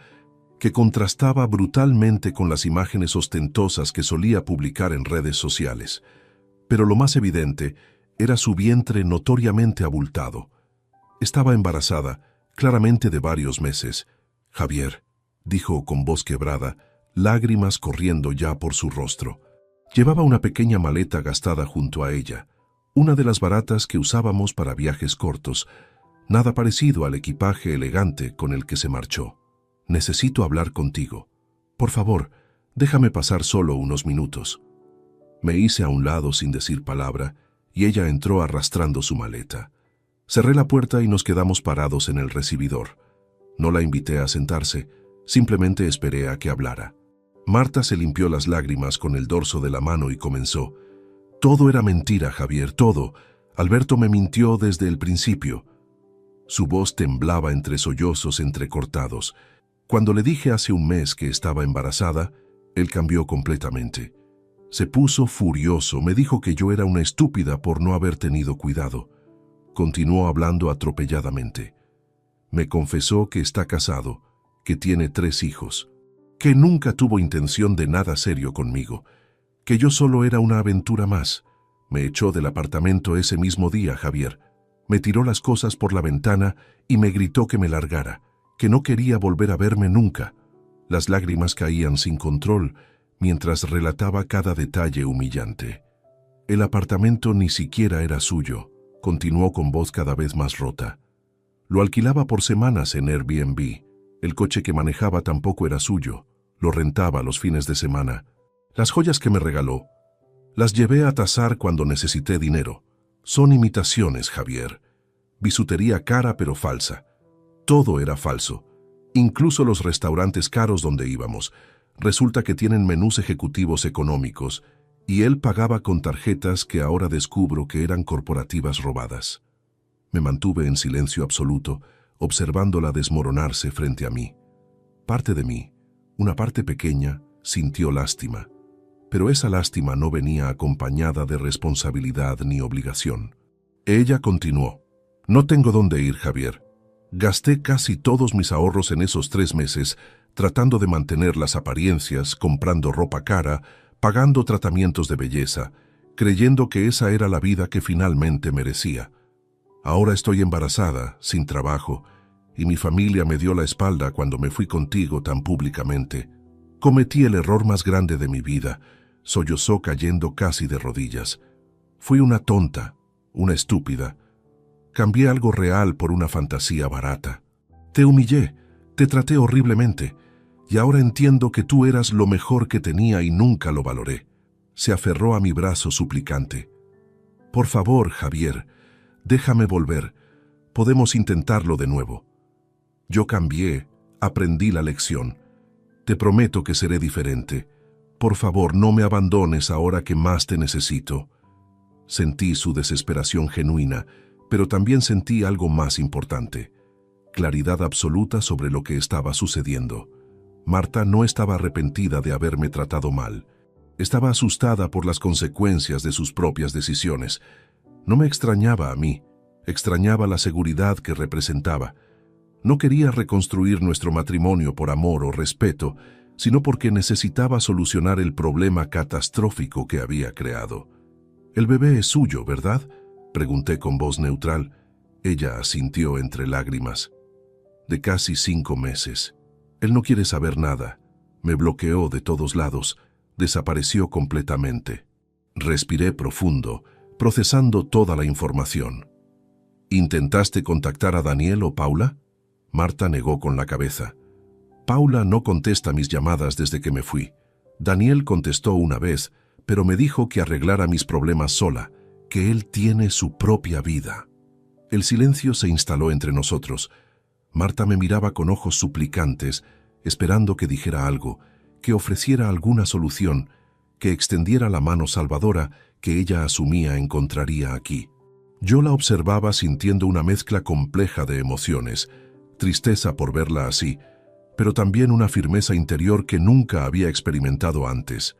que contrastaba brutalmente con las imágenes ostentosas que solía publicar en redes sociales. Pero lo más evidente era su vientre notoriamente abultado. Estaba embarazada, claramente de varios meses. «Javier», dijo con voz quebrada, lágrimas corriendo ya por su rostro. Llevaba una pequeña maleta gastada junto a ella, una de las baratas que usábamos para viajes cortos, nada parecido al equipaje elegante con el que se marchó. «Necesito hablar contigo. Por favor, déjame pasar solo unos minutos». Me hice a un lado sin decir palabra y ella entró arrastrando su maleta. Cerré la puerta y nos quedamos parados en el recibidor. No la invité a sentarse, simplemente esperé a que hablara. Marta se limpió las lágrimas con el dorso de la mano y comenzó. «Todo era mentira, Javier, todo. Alberto me mintió desde el principio». Su voz temblaba entre sollozos entrecortados. Cuando le dije hace un mes que estaba embarazada, él cambió completamente. Se puso furioso, me dijo que yo era una estúpida por no haber tenido cuidado. Continuó hablando atropelladamente. Me confesó que está casado, que tiene 3 hijos, que nunca tuvo intención de nada serio conmigo, que yo solo era una aventura más. Me echó del apartamento ese mismo día, Javier. Me tiró las cosas por la ventana y me gritó que me largara, que no quería volver a verme nunca. Las lágrimas caían sin control mientras relataba cada detalle humillante. El apartamento ni siquiera era suyo, continuó con voz cada vez más rota. Lo alquilaba por semanas en Airbnb. El coche que manejaba tampoco era suyo, lo rentaba los fines de semana. Las joyas que me regaló, las llevé a tasar cuando necesité dinero. Son imitaciones, Javier. Bisutería cara pero falsa. Todo era falso. Incluso los restaurantes caros donde íbamos. Resulta que tienen menús ejecutivos económicos, y él pagaba con tarjetas que ahora descubro que eran corporativas robadas. Me mantuve en silencio absoluto, observándola desmoronarse frente a mí. Parte de mí, una parte pequeña, sintió lástima, pero esa lástima no venía acompañada de responsabilidad ni obligación. Ella continuó. «No tengo dónde ir, Javier. Gasté casi todos mis ahorros en esos 3 meses, tratando de mantener las apariencias, comprando ropa cara, pagando tratamientos de belleza, creyendo que esa era la vida que finalmente merecía. Ahora estoy embarazada, sin trabajo, y mi familia me dio la espalda cuando me fui contigo tan públicamente. Cometí el error más grande de mi vida, sollozó cayendo casi de rodillas. Fui una tonta, una estúpida. Cambié algo real por una fantasía barata. Te humillé, te traté horriblemente, y ahora entiendo que tú eras lo mejor que tenía y nunca lo valoré. Se aferró a mi brazo suplicante. Por favor, Javier, déjame volver. Podemos intentarlo de nuevo. Yo cambié, aprendí la lección. Te prometo que seré diferente. Por favor, no me abandones ahora que más te necesito. Sentí su desesperación genuina, pero también sentí algo más importante: claridad absoluta sobre lo que estaba sucediendo. Marta no estaba arrepentida de haberme tratado mal. Estaba asustada por las consecuencias de sus propias decisiones. No me extrañaba a mí, extrañaba la seguridad que representaba. No quería reconstruir nuestro matrimonio por amor o respeto, sino porque necesitaba solucionar el problema catastrófico que había creado. «El bebé es suyo, ¿verdad?», pregunté con voz neutral. Ella asintió entre lágrimas. «De casi 5 meses. Él no quiere saber nada. Me bloqueó de todos lados. Desapareció completamente». Respiré profundo, procesando toda la información. «¿Intentaste contactar a Daniel o Paula?». Marta negó con la cabeza. «Paula no contesta mis llamadas desde que me fui. Daniel contestó una vez, pero me dijo que arreglara mis problemas sola, que él tiene su propia vida». El silencio se instaló entre nosotros. Marta me miraba con ojos suplicantes, esperando que dijera algo, que ofreciera alguna solución, que extendiera la mano salvadora que ella asumía encontraría aquí. Yo la observaba sintiendo una mezcla compleja de emociones: tristeza por verla así, pero también una firmeza interior que nunca había experimentado antes.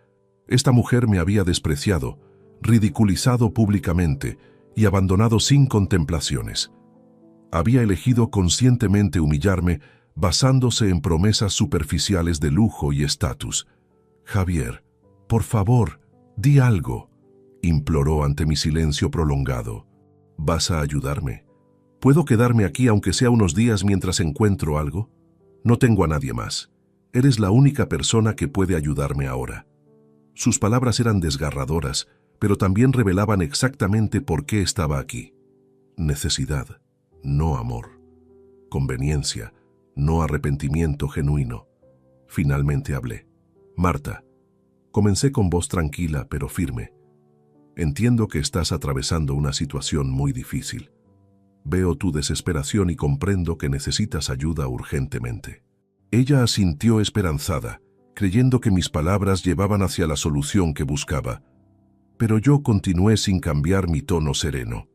Esta mujer me había despreciado, ridiculizado públicamente y abandonado sin contemplaciones. Había elegido conscientemente humillarme basándose en promesas superficiales de lujo y estatus. «Javier, por favor, di algo», imploró ante mi silencio prolongado. «¿Vas a ayudarme? ¿Puedo quedarme aquí aunque sea unos días mientras encuentro algo? No tengo a nadie más. Eres la única persona que puede ayudarme ahora». Sus palabras eran desgarradoras, pero también revelaban exactamente por qué estaba aquí. Necesidad, no amor. Conveniencia, no arrepentimiento genuino. Finalmente hablé. «Marta», comencé con voz tranquila pero firme, «entiendo que estás atravesando una situación muy difícil. Veo tu desesperación y comprendo que necesitas ayuda urgentemente». Ella asintió esperanzada, creyendo que mis palabras llevaban hacia la solución que buscaba, pero yo continué sin cambiar mi tono sereno.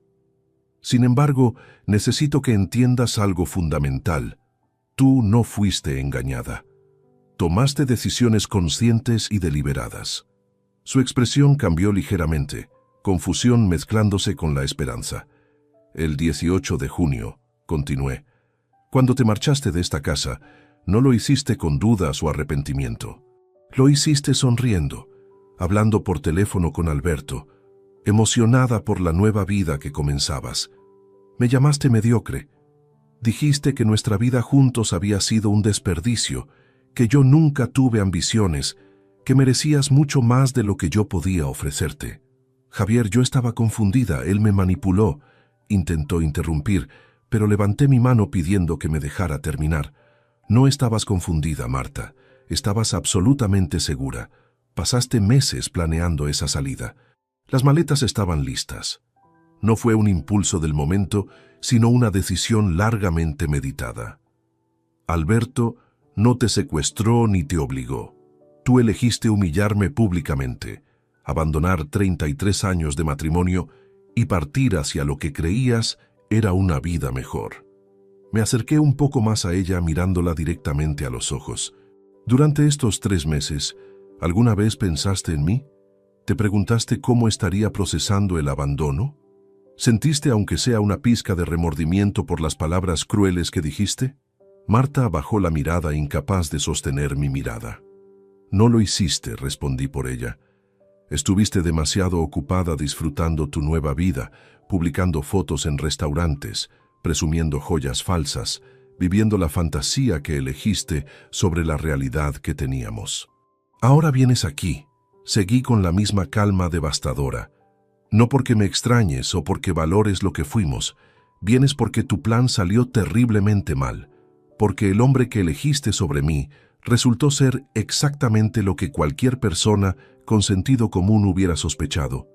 «Sin embargo, necesito que entiendas algo fundamental. Tú no fuiste engañada. Tomaste decisiones conscientes y deliberadas». Su expresión cambió ligeramente, confusión mezclándose con la esperanza. «El 18 de junio», continué, «cuando te marchaste de esta casa, no lo hiciste con dudas o arrepentimiento. Lo hiciste sonriendo, hablando por teléfono con Alberto, emocionada por la nueva vida que comenzabas. Me llamaste mediocre. Dijiste que nuestra vida juntos había sido un desperdicio, que yo nunca tuve ambiciones, que merecías mucho más de lo que yo podía ofrecerte». «Javier, yo estaba confundida, él me manipuló», intentó interrumpir, pero levanté mi mano pidiendo que me dejara terminar. «No estabas confundida, Marta. Estabas absolutamente segura. Pasaste meses planeando esa salida. Las maletas estaban listas. No fue un impulso del momento, sino una decisión largamente meditada. Alberto no te secuestró ni te obligó. Tú elegiste humillarme públicamente, abandonar 33 años de matrimonio y partir hacia lo que creías era una vida mejor». Me acerqué un poco más a ella mirándola directamente a los ojos. «Durante estos 3 meses, ¿alguna vez pensaste en mí? ¿Te preguntaste cómo estaría procesando el abandono? ¿Sentiste aunque sea una pizca de remordimiento por las palabras crueles que dijiste?». Marta bajó la mirada, incapaz de sostener mi mirada. «No lo hiciste», respondí por ella. «Estuviste demasiado ocupada disfrutando tu nueva vida, publicando fotos en restaurantes, presumiendo joyas falsas, viviendo la fantasía que elegiste sobre la realidad que teníamos. Ahora vienes aquí, seguí con la misma calma devastadora. No porque me extrañes o porque valores lo que fuimos, vienes porque tu plan salió terriblemente mal, porque el hombre que elegiste sobre mí resultó ser exactamente lo que cualquier persona con sentido común hubiera sospechado.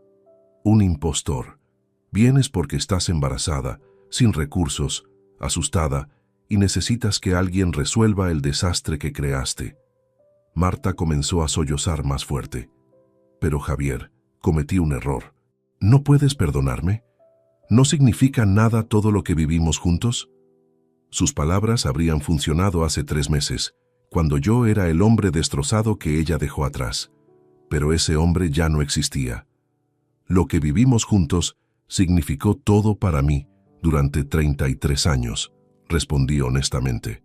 Un impostor. Vienes porque estás embarazada, sin recursos, asustada, y necesitas que alguien resuelva el desastre que creaste. Marta comenzó a sollozar más fuerte. Pero Javier, cometí un error. ¿No puedes perdonarme? ¿No significa nada todo lo que vivimos juntos? Sus palabras habrían funcionado hace 3 meses, cuando yo era el hombre destrozado que ella dejó atrás. Pero ese hombre ya no existía. Lo que vivimos juntos significó todo para mí durante 33 años, respondí honestamente.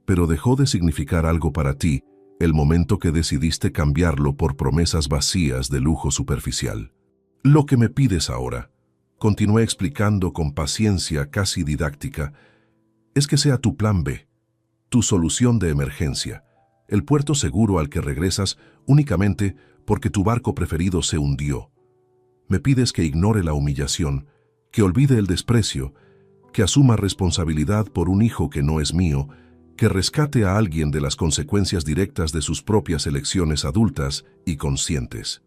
Pero dejó de significar algo para ti el momento que decidiste cambiarlo por promesas vacías de lujo superficial. Lo que me pides ahora, continué explicando con paciencia casi didáctica, es que sea tu plan B, tu solución de emergencia, el puerto seguro al que regresas únicamente porque tu barco preferido se hundió. Me pides que ignore la humillación, que olvide el desprecio, que asuma responsabilidad por un hijo que no es mío, que rescate a alguien de las consecuencias directas de sus propias elecciones adultas y conscientes.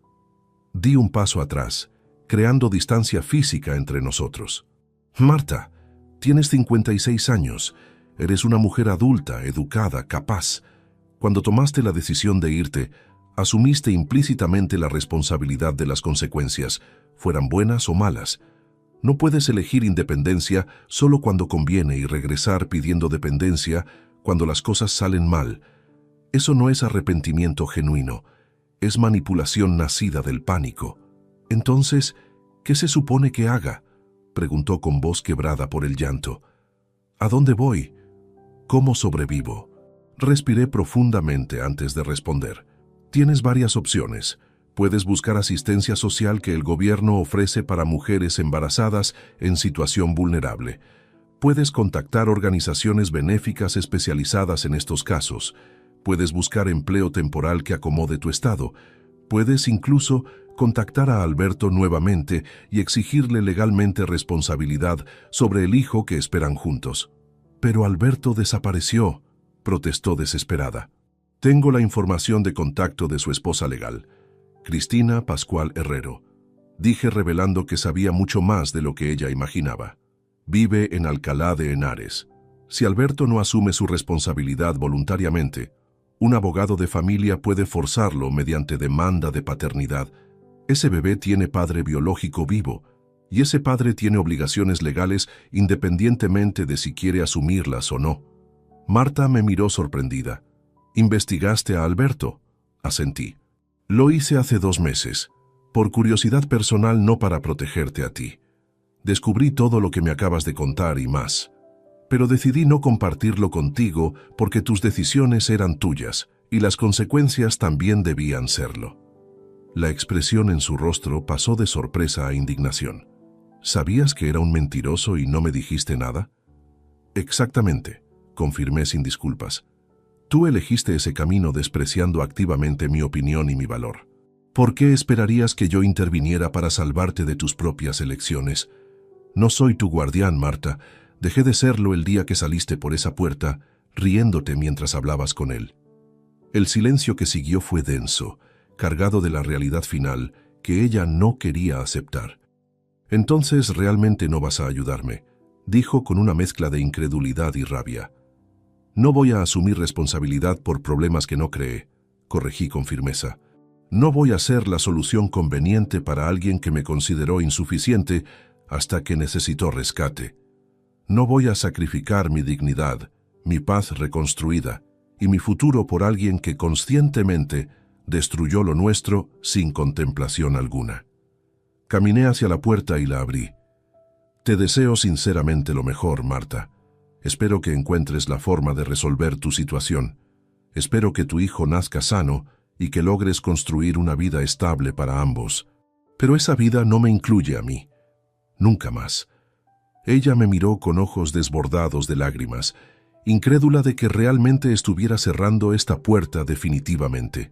Di un paso atrás, creando distancia física entre nosotros. Marta, tienes 56 años, eres una mujer adulta, educada, capaz. Cuando tomaste la decisión de irte, asumiste implícitamente la responsabilidad de las consecuencias, fueran buenas o malas. No puedes elegir independencia solo cuando conviene y regresar pidiendo dependencia cuando las cosas salen mal. Eso no es arrepentimiento genuino, es manipulación nacida del pánico. Entonces, ¿qué se supone que haga?, preguntó con voz quebrada por el llanto. ¿A dónde voy? ¿Cómo sobrevivo? Respiré profundamente antes de responder. Tienes varias opciones. Puedes buscar asistencia social que el gobierno ofrece para mujeres embarazadas en situación vulnerable. Puedes contactar organizaciones benéficas especializadas en estos casos. Puedes buscar empleo temporal que acomode tu estado. Puedes incluso contactar a Alberto nuevamente y exigirle legalmente responsabilidad sobre el hijo que esperan juntos. Pero Alberto desapareció, protestó desesperada. Tengo la información de contacto de su esposa legal, Cristina Pascual Herrero, dije revelando que sabía mucho más de lo que ella imaginaba. Vive en Alcalá de Henares. Si Alberto no asume su responsabilidad voluntariamente, un abogado de familia puede forzarlo mediante demanda de paternidad. Ese bebé tiene padre biológico vivo, y ese padre tiene obligaciones legales independientemente de si quiere asumirlas o no. Marta me miró sorprendida. ¿Investigaste a Alberto? Asentí. Lo hice hace 2 meses, por curiosidad personal, no para protegerte a ti. Descubrí todo lo que me acabas de contar y más. Pero decidí no compartirlo contigo porque tus decisiones eran tuyas y las consecuencias también debían serlo. La expresión en su rostro pasó de sorpresa a indignación. ¿Sabías que era un mentiroso y no me dijiste nada? Exactamente, confirmé sin disculpas. Tú elegiste ese camino despreciando activamente mi opinión y mi valor. ¿Por qué esperarías que yo interviniera para salvarte de tus propias elecciones? No soy tu guardián, Marta. Dejé de serlo el día que saliste por esa puerta, riéndote mientras hablabas con él. El silencio que siguió fue denso, cargado de la realidad final que ella no quería aceptar. Entonces realmente no vas a ayudarme, dijo con una mezcla de incredulidad y rabia. No voy a asumir responsabilidad por problemas que no creé, corregí con firmeza. No voy a ser la solución conveniente para alguien que me consideró insuficiente hasta que necesitó rescate. No voy a sacrificar mi dignidad, mi paz reconstruida y mi futuro por alguien que conscientemente destruyó lo nuestro sin contemplación alguna. Caminé hacia la puerta y la abrí. Te deseo sinceramente lo mejor, Marta. Espero que encuentres la forma de resolver tu situación. Espero que tu hijo nazca sano y que logres construir una vida estable para ambos. Pero esa vida no me incluye a mí. Nunca más. Ella me miró con ojos desbordados de lágrimas incrédula de que realmente estuviera cerrando esta puerta definitivamente.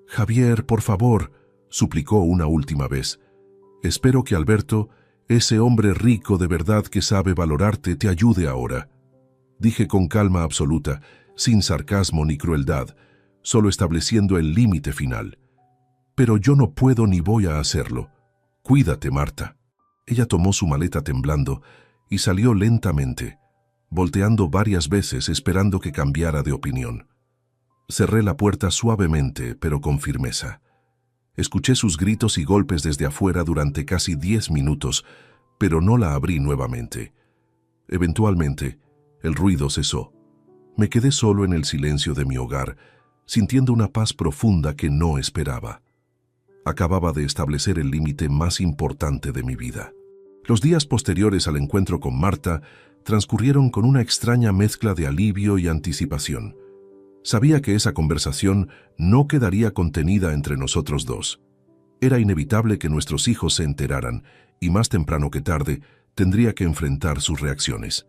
«Javier, por favor», suplicó una última vez. «Espero que Alberto, ese hombre rico de verdad que sabe valorarte, te ayude ahora», dije con calma absoluta, sin sarcasmo ni crueldad, solo estableciendo el límite final. «Pero yo no puedo ni voy a hacerlo. Cuídate, Marta». Ella tomó su maleta temblando y salió lentamente, volteando varias veces esperando que cambiara de opinión. Cerré la puerta suavemente, pero con firmeza. Escuché sus gritos y golpes desde afuera durante casi 10 minutos, pero no la abrí nuevamente. Eventualmente, el ruido cesó. Me quedé solo en el silencio de mi hogar, sintiendo una paz profunda que no esperaba. Acababa de establecer el límite más importante de mi vida. Los días posteriores al encuentro con Marta transcurrieron con una extraña mezcla de alivio y anticipación. Sabía que esa conversación no quedaría contenida entre nosotros dos. Era inevitable que nuestros hijos se enteraran, y más temprano que tarde tendría que enfrentar sus reacciones.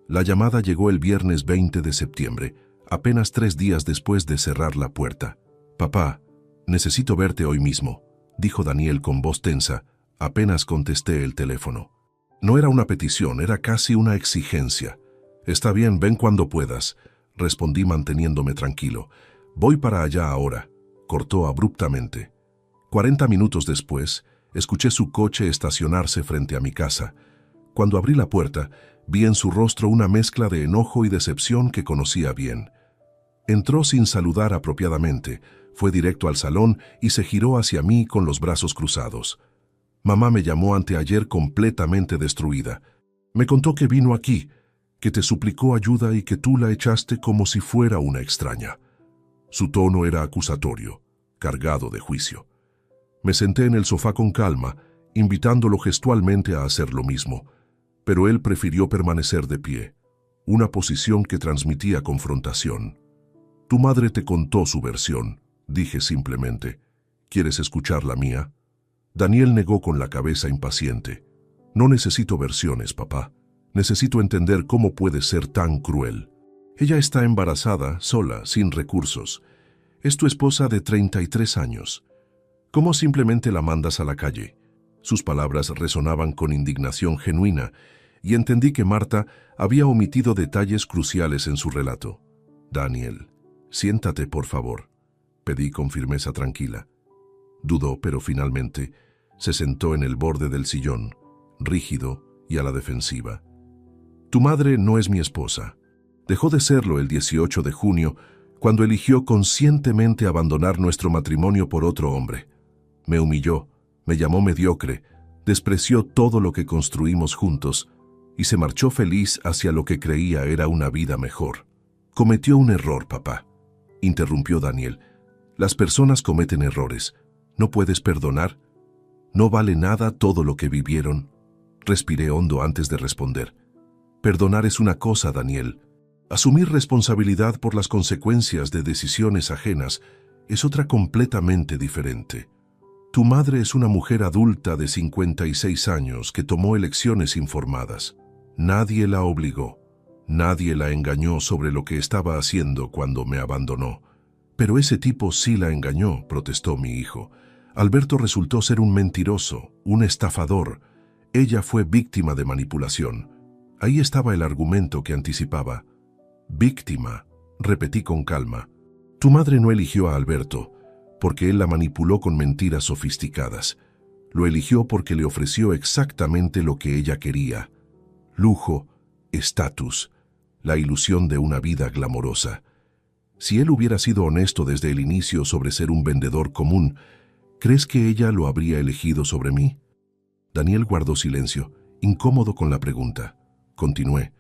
La llamada llegó el viernes 20 de septiembre, apenas 3 días después de cerrar la puerta. «Papá, necesito verte hoy mismo», dijo Daniel con voz tensa, apenas contesté el teléfono. No era una petición, era casi una exigencia. «Está bien, ven cuando puedas», respondí manteniéndome tranquilo. «Voy para allá ahora», cortó abruptamente. 40 minutos después, escuché su coche estacionarse frente a mi casa. Cuando abrí la puerta, vi en su rostro una mezcla de enojo y decepción que conocía bien. Entró sin saludar apropiadamente, fue directo al salón y se giró hacia mí con los brazos cruzados. «Mamá me llamó anteayer completamente destruida. Me contó que vino aquí, que te suplicó ayuda y que tú la echaste como si fuera una extraña». Su tono era acusatorio, cargado de juicio. Me senté en el sofá con calma, invitándolo gestualmente a hacer lo mismo, pero él prefirió permanecer de pie, una posición que transmitía confrontación. «Tu madre te contó su versión», dije simplemente. «¿Quieres escuchar la mía?» Daniel negó con la cabeza impaciente. «No necesito versiones, papá. Necesito entender cómo puede ser tan cruel. Ella está embarazada, sola, sin recursos. Es tu esposa de 33 años. ¿Cómo simplemente la mandas a la calle?» Sus palabras resonaban con indignación genuina, y entendí que Marta había omitido detalles cruciales en su relato. «Daniel, siéntate, por favor», pedí con firmeza tranquila. Dudó, pero finalmente se sentó en el borde del sillón, rígido y a la defensiva. «Tu madre no es mi esposa. Dejó de serlo el 18 de junio, cuando eligió conscientemente abandonar nuestro matrimonio por otro hombre. Me humilló, me llamó mediocre, despreció todo lo que construimos juntos y se marchó feliz hacia lo que creía era una vida mejor. Cometió un error, papá», interrumpió Daniel. «Las personas cometen errores. ¿No puedes perdonar? ¿No vale nada todo lo que vivieron?» Respiré hondo antes de responder. «Perdonar es una cosa, Daniel. Asumir responsabilidad por las consecuencias de decisiones ajenas es otra completamente diferente. Tu madre es una mujer adulta de 56 años que tomó elecciones informadas. Nadie la obligó. Nadie la engañó sobre lo que estaba haciendo cuando me abandonó. Pero ese tipo sí la engañó», protestó mi hijo. «Alberto resultó ser un mentiroso, un estafador. Ella fue víctima de manipulación». Ahí estaba el argumento que anticipaba. «Víctima», repetí con calma. «Tu madre no eligió a Alberto porque él la manipuló con mentiras sofisticadas. Lo eligió porque le ofreció exactamente lo que ella quería: lujo, estatus, la ilusión de una vida glamorosa. Si él hubiera sido honesto desde el inicio sobre ser un vendedor común, ¿crees que ella lo habría elegido sobre mí?» Daniel guardó silencio, incómodo con la pregunta. Continué.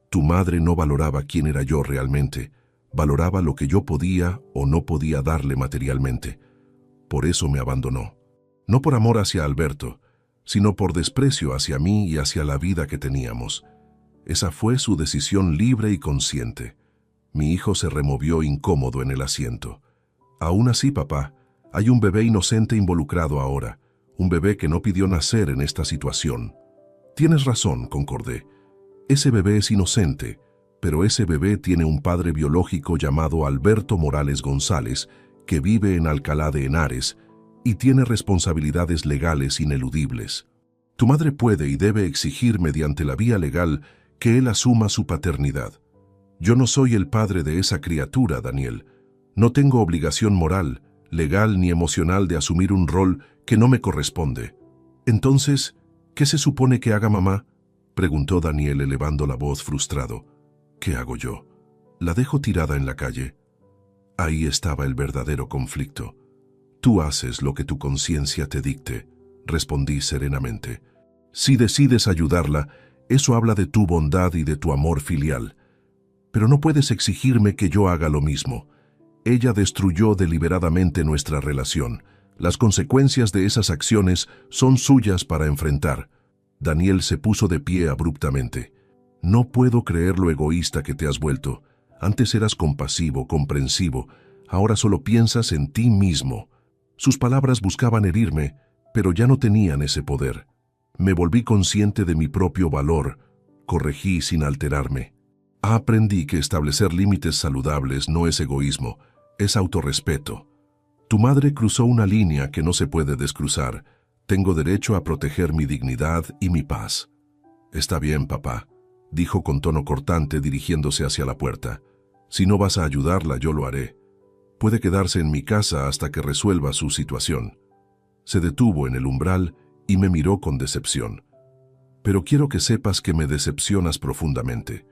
«Tu madre no valoraba quién era yo realmente. Valoraba lo que yo podía o no podía darle materialmente. Por eso me abandonó. No por amor hacia Alberto, sino por desprecio hacia mí y hacia la vida que teníamos. Esa fue su decisión libre y consciente». Mi hijo se removió incómodo en el asiento. «Aún así, papá, hay un bebé inocente involucrado ahora, un bebé que no pidió nacer en esta situación». «Tienes razón», concordé. «Ese bebé es inocente, pero ese bebé tiene un padre biológico llamado Alberto Morales González, que vive en Alcalá de Henares y tiene responsabilidades legales ineludibles. Tu madre puede y debe exigir mediante la vía legal que él asuma su paternidad. Yo no soy el padre de esa criatura, Daniel. No tengo obligación moral, legal ni emocional de asumir un rol que no me corresponde. Entonces, ¿qué se supone que haga mamá?, preguntó Daniel elevando la voz frustrado. ¿Qué hago yo? ¿La dejo tirada en la calle? Ahí estaba el verdadero conflicto. Tú haces lo que tu conciencia te dicte, respondí serenamente. Si decides ayudarla, eso habla de tu bondad y de tu amor filial. Pero no puedes exigirme que yo haga lo mismo. Ella destruyó deliberadamente nuestra relación. Las consecuencias de esas acciones son suyas para enfrentar. Daniel se puso de pie abruptamente. No puedo creer lo egoísta que te has vuelto. Antes eras compasivo, comprensivo. Ahora solo piensas en ti mismo. Sus palabras buscaban herirme, pero ya no tenían ese poder. Me volví consciente de mi propio valor. Corregí sin alterarme. Aprendí que establecer límites saludables no es egoísmo, es autorrespeto. Tu madre cruzó una línea que no se puede descruzar. Tengo derecho a proteger mi dignidad y mi paz. Está bien, papá, dijo con tono cortante dirigiéndose hacia la puerta. Si no vas a ayudarla, yo lo haré. Puede quedarse en mi casa hasta que resuelva su situación. Se detuvo en el umbral y me miró con decepción. Pero quiero que sepas que me decepcionas profundamente.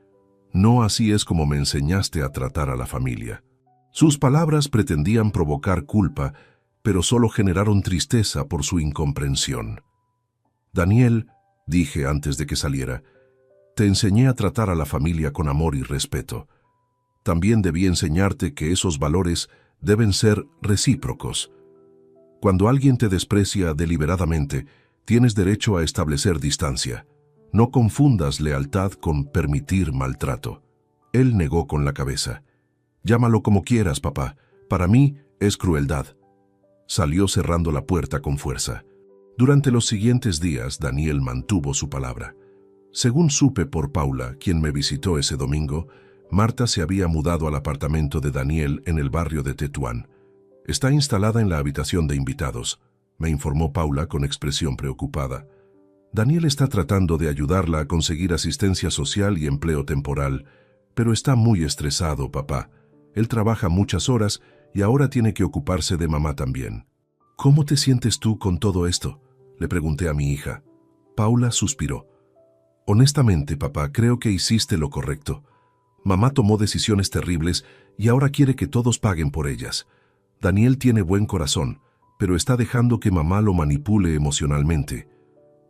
No así es como me enseñaste a tratar a la familia. Sus palabras pretendían provocar culpa, pero solo generaron tristeza por su incomprensión. Daniel, dije antes de que saliera, te enseñé a tratar a la familia con amor y respeto. También debí enseñarte que esos valores deben ser recíprocos. Cuando alguien te desprecia deliberadamente, tienes derecho a establecer distancia. No confundas lealtad con permitir maltrato. Él negó con la cabeza. Llámalo como quieras, papá. Para mí es crueldad. Salió cerrando la puerta con fuerza. Durante los siguientes días, Daniel mantuvo su palabra. Según supe por Paula, quien me visitó ese domingo, Marta se había mudado al apartamento de Daniel en el barrio de Tetuán. Está instalada en la habitación de invitados, me informó Paula con expresión preocupada. Daniel está tratando de ayudarla a conseguir asistencia social y empleo temporal, pero está muy estresado, papá. Él trabaja muchas horas y ahora tiene que ocuparse de mamá también. ¿Cómo te sientes tú con todo esto?, le pregunté a mi hija. Paula suspiró. Honestamente, papá, creo que hiciste lo correcto. Mamá tomó decisiones terribles y ahora quiere que todos paguen por ellas. Daniel tiene buen corazón, pero está dejando que mamá lo manipule emocionalmente.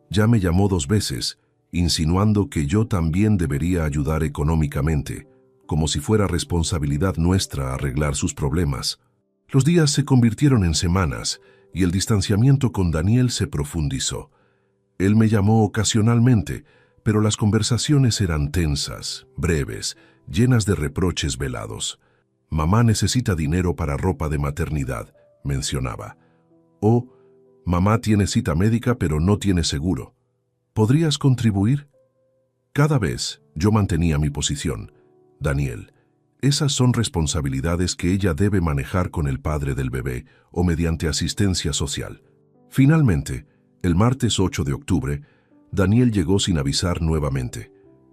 Ya me llamó 2 veces, insinuando que yo también debería ayudar económicamente, como si fuera responsabilidad nuestra arreglar sus problemas. Los días se convirtieron en semanas y el distanciamiento con Daniel se profundizó. Él me llamó ocasionalmente, pero las conversaciones eran tensas, breves, llenas de reproches velados. Mamá necesita dinero para ropa de maternidad, mencionaba. O, mamá tiene cita médica pero no tiene seguro. ¿Podrías contribuir? Cada vez yo mantenía mi posición. Daniel, esas son responsabilidades que ella debe manejar con el padre del bebé o mediante asistencia social. Finalmente, el martes 8 de octubre, Daniel llegó sin avisar nuevamente.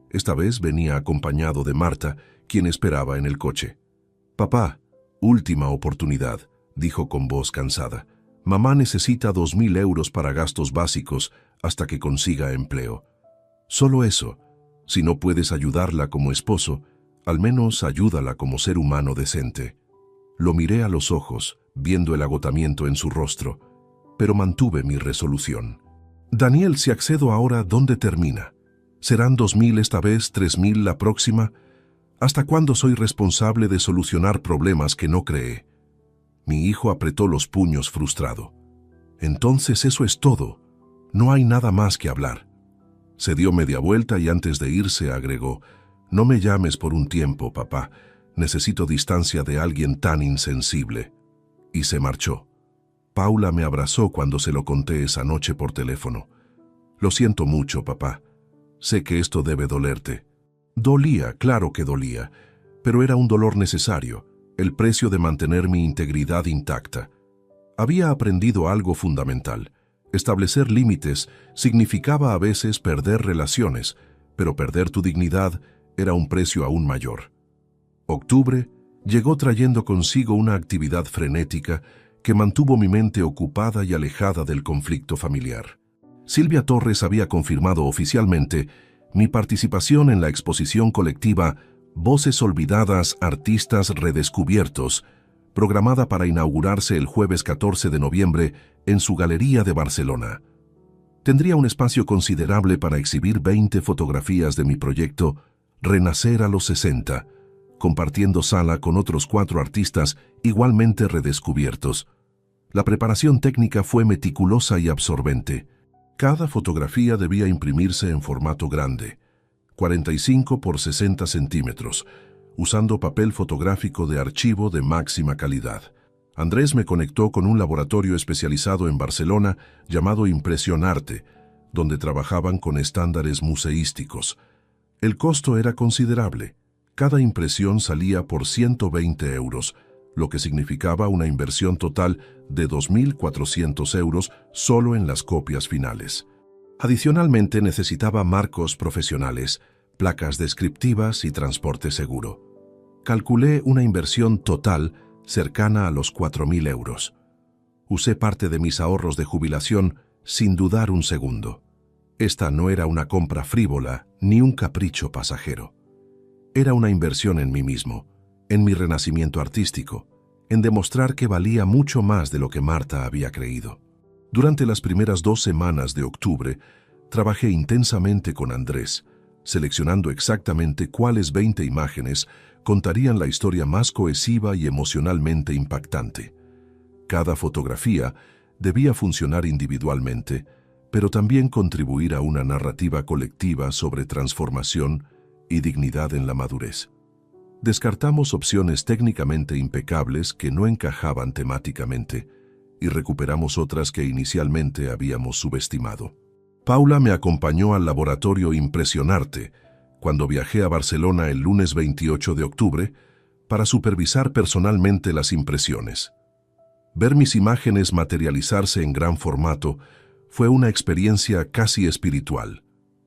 Esta vez venía acompañado de Marta, quien esperaba en el coche. Papá, última oportunidad, dijo con voz cansada. Mamá necesita 2.000 euros para gastos básicos hasta que consiga empleo. Solo eso. Si no puedes ayudarla como esposo, al menos ayúdala como ser humano decente. Lo miré a los ojos, viendo el agotamiento en su rostro, pero mantuve mi resolución. Daniel, si accedo ahora, ¿dónde termina? ¿Serán 2.000 esta vez, 3.000 la próxima? ¿Hasta cuándo soy responsable de solucionar problemas que no creé? Mi hijo apretó los puños frustrado. Entonces eso es todo. No hay nada más que hablar. Se dio media vuelta y antes de irse agregó, no me llames por un tiempo, papá. Necesito distancia de alguien tan insensible. Y se marchó. Paula me abrazó cuando se lo conté esa noche por teléfono. Lo siento mucho, papá. Sé que esto debe dolerte. Dolía, claro que dolía, pero era un dolor necesario, el precio de mantener mi integridad intacta. Había aprendido algo fundamental. Establecer límites significaba a veces perder relaciones, pero perder tu dignidad era un precio aún mayor. Octubre llegó trayendo consigo una actividad frenética que mantuvo mi mente ocupada y alejada del conflicto familiar. Silvia Torres había confirmado oficialmente mi participación en la exposición colectiva Voces Olvidadas, Artistas Redescubiertos, programada para inaugurarse el jueves 14 de noviembre en su galería de Barcelona. Tendría un espacio considerable para exhibir 20 fotografías de mi proyecto Renacer a los 60, compartiendo sala con otros 4 artistas igualmente redescubiertos. La preparación técnica fue meticulosa y absorbente. Cada fotografía debía imprimirse en formato grande, 45 por 60 centímetros, usando papel fotográfico de archivo de máxima calidad. Andrés me conectó con un laboratorio especializado en Barcelona llamado Impresionarte, donde trabajaban con estándares museísticos. El costo era considerable. Cada impresión salía por 120 euros, lo que significaba una inversión total de 2.400 euros solo en las copias finales. Adicionalmente necesitaba marcos profesionales, placas descriptivas y transporte seguro. Calculé una inversión total cercana a los 4.000 euros. Usé parte de mis ahorros de jubilación sin dudar un segundo. Esta no era una compra frívola ni un capricho pasajero. Era una inversión en mí mismo, en mi renacimiento artístico, en demostrar que valía mucho más de lo que Marta había creído. Durante las primeras 2 semanas de octubre, trabajé intensamente con Andrés, seleccionando exactamente cuáles 20 imágenes contarían la historia más cohesiva y emocionalmente impactante. Cada fotografía debía funcionar individualmente, pero también contribuir a una narrativa colectiva sobre transformación y dignidad en la madurez. Descartamos opciones técnicamente impecables que no encajaban temáticamente y recuperamos otras que inicialmente habíamos subestimado. Paula me acompañó al laboratorio Impresionarte cuando viajé a Barcelona el lunes 28 de octubre para supervisar personalmente las impresiones. Ver mis imágenes materializarse en gran formato fue una experiencia casi espiritual.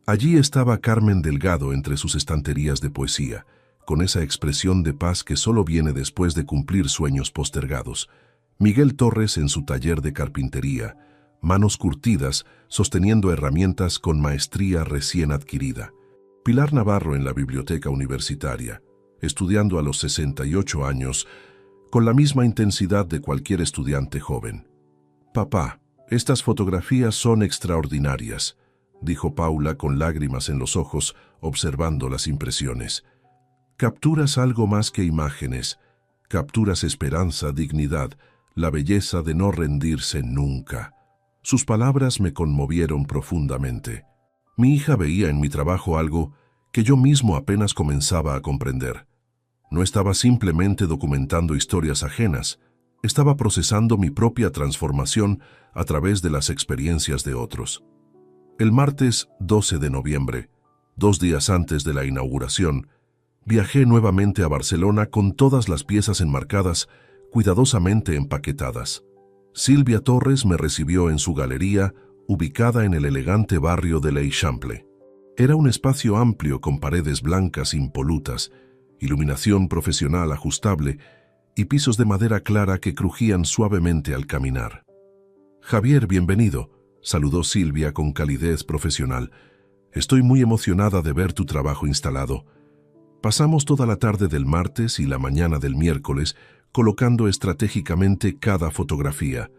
Allí estaba Carmen Delgado entre sus estanterías de poesía, con esa expresión de paz que solo viene después de cumplir sueños postergados. Miguel Torres en su taller de carpintería, manos curtidas, sosteniendo herramientas con maestría recién adquirida. Pilar Navarro en la biblioteca universitaria, estudiando a los 68 años, con la misma intensidad de cualquier estudiante joven. «Papá, estas fotografías son extraordinarias», dijo Paula con lágrimas en los ojos, observando las impresiones. «Capturas algo más que imágenes, capturas esperanza, dignidad, la belleza de no rendirse nunca». Sus palabras me conmovieron profundamente. Mi hija veía en mi trabajo algo que yo mismo apenas comenzaba a comprender. No estaba simplemente documentando historias ajenas, estaba procesando mi propia transformación a través de las experiencias de otros. El martes 12 de noviembre, 2 días antes de la inauguración, viajé nuevamente a Barcelona con todas las piezas enmarcadas, cuidadosamente empaquetadas. Silvia Torres me recibió en su galería, ubicada en el elegante barrio de l'Eixample. Era un espacio amplio con paredes blancas impolutas, iluminación profesional ajustable y pisos de madera clara que crujían suavemente al caminar. «Javier, bienvenido», saludó Silvia con calidez profesional. «Estoy muy emocionada de ver tu trabajo instalado». Pasamos toda la tarde del martes y la mañana del miércoles colocando estratégicamente cada fotografía.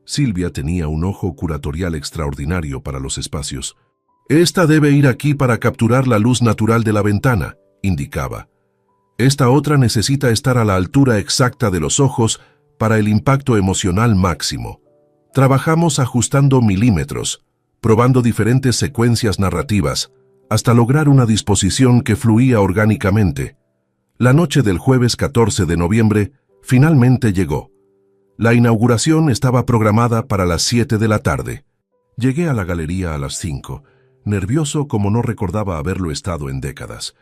Silvia tenía un ojo curatorial extraordinario para los espacios. «Esta debe ir aquí para capturar la luz natural de la ventana», indicaba. «Esta otra necesita estar a la altura exacta de los ojos para el impacto emocional máximo». Trabajamos ajustando milímetros, probando diferentes secuencias narrativas, hasta lograr una disposición que fluía orgánicamente. La noche del jueves 14 de noviembre finalmente llegó. La inauguración estaba programada para las 7 de la tarde. Llegué a la galería a las 5, nervioso como no recordaba haberlo estado en décadas.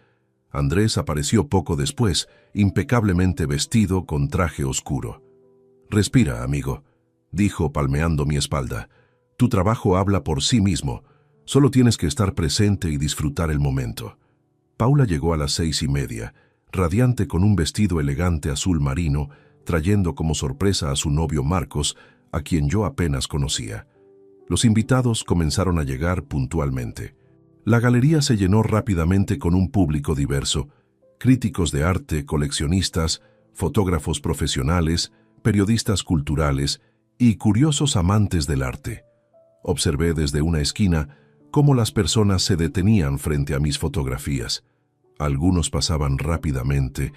Andrés apareció poco después, impecablemente vestido con traje oscuro. «Respira, amigo», dijo palmeando mi espalda. «Tu trabajo habla por sí mismo. Solo tienes que estar presente y disfrutar el momento». Paula llegó a las 6:30, radiante con un vestido elegante azul marino, trayendo como sorpresa a su novio Marcos, a quien yo apenas conocía. Los invitados comenzaron a llegar puntualmente. La galería se llenó rápidamente con un público diverso: críticos de arte, coleccionistas, fotógrafos profesionales, periodistas culturales y curiosos amantes del arte. Observé desde una esquina cómo las personas se detenían frente a mis fotografías. Algunos pasaban rápidamente,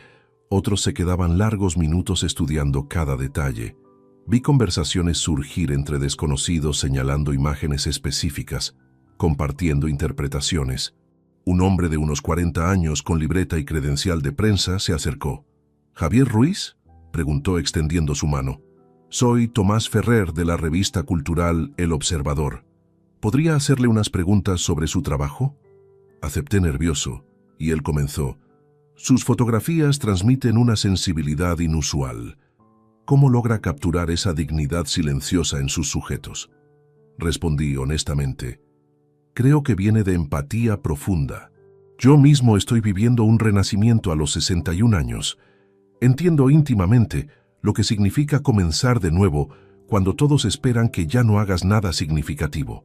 otros se quedaban largos minutos estudiando cada detalle. Vi conversaciones surgir entre desconocidos señalando imágenes específicas, compartiendo interpretaciones. Un hombre de unos 40 años con libreta y credencial de prensa se acercó. «¿Javier Ruiz?», preguntó extendiendo su mano. «Soy Tomás Ferrer de la revista cultural El Observador. ¿Podría hacerle unas preguntas sobre su trabajo?». Acepté nervioso, y él comenzó. «Sus fotografías transmiten una sensibilidad inusual. ¿Cómo logra capturar esa dignidad silenciosa en sus sujetos?». Respondí honestamente. «Creo que viene de empatía profunda. Yo mismo estoy viviendo un renacimiento a los 61 años. Entiendo íntimamente lo que significa comenzar de nuevo cuando todos esperan que ya no hagas nada significativo.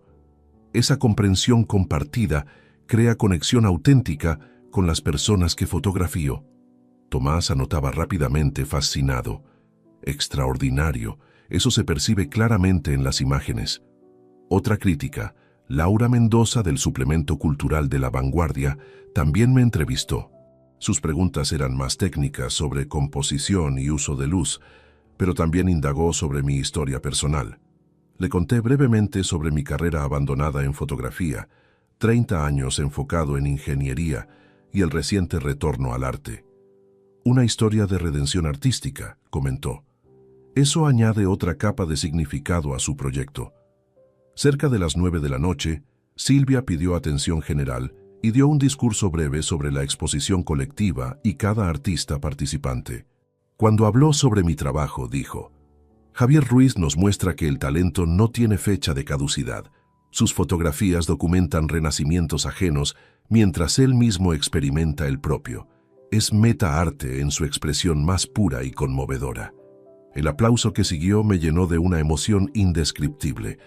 Esa comprensión compartida crea conexión auténtica con las personas que fotografío». Tomás anotaba rápidamente, fascinado. «Extraordinario, eso se percibe claramente en las imágenes». Otra crítica, Laura Mendoza del suplemento cultural de La Vanguardia, también me entrevistó. Sus preguntas eran más técnicas sobre composición y uso de luz, pero también indagó sobre mi historia personal. Le conté brevemente sobre mi carrera abandonada en fotografía, 30 años enfocado en ingeniería y el reciente retorno al arte. «Una historia de redención artística», comentó. «Eso añade otra capa de significado a su proyecto». Cerca de las 9 de la noche, Silvia pidió atención general y dio un discurso breve sobre la exposición colectiva y cada artista participante. Cuando habló sobre mi trabajo, dijo: «Javier Ruiz nos muestra que el talento no tiene fecha de caducidad. Sus fotografías documentan renacimientos ajenos mientras él mismo experimenta el propio. Es metaarte en su expresión más pura y conmovedora». El aplauso que siguió me llenó de una emoción indescriptible.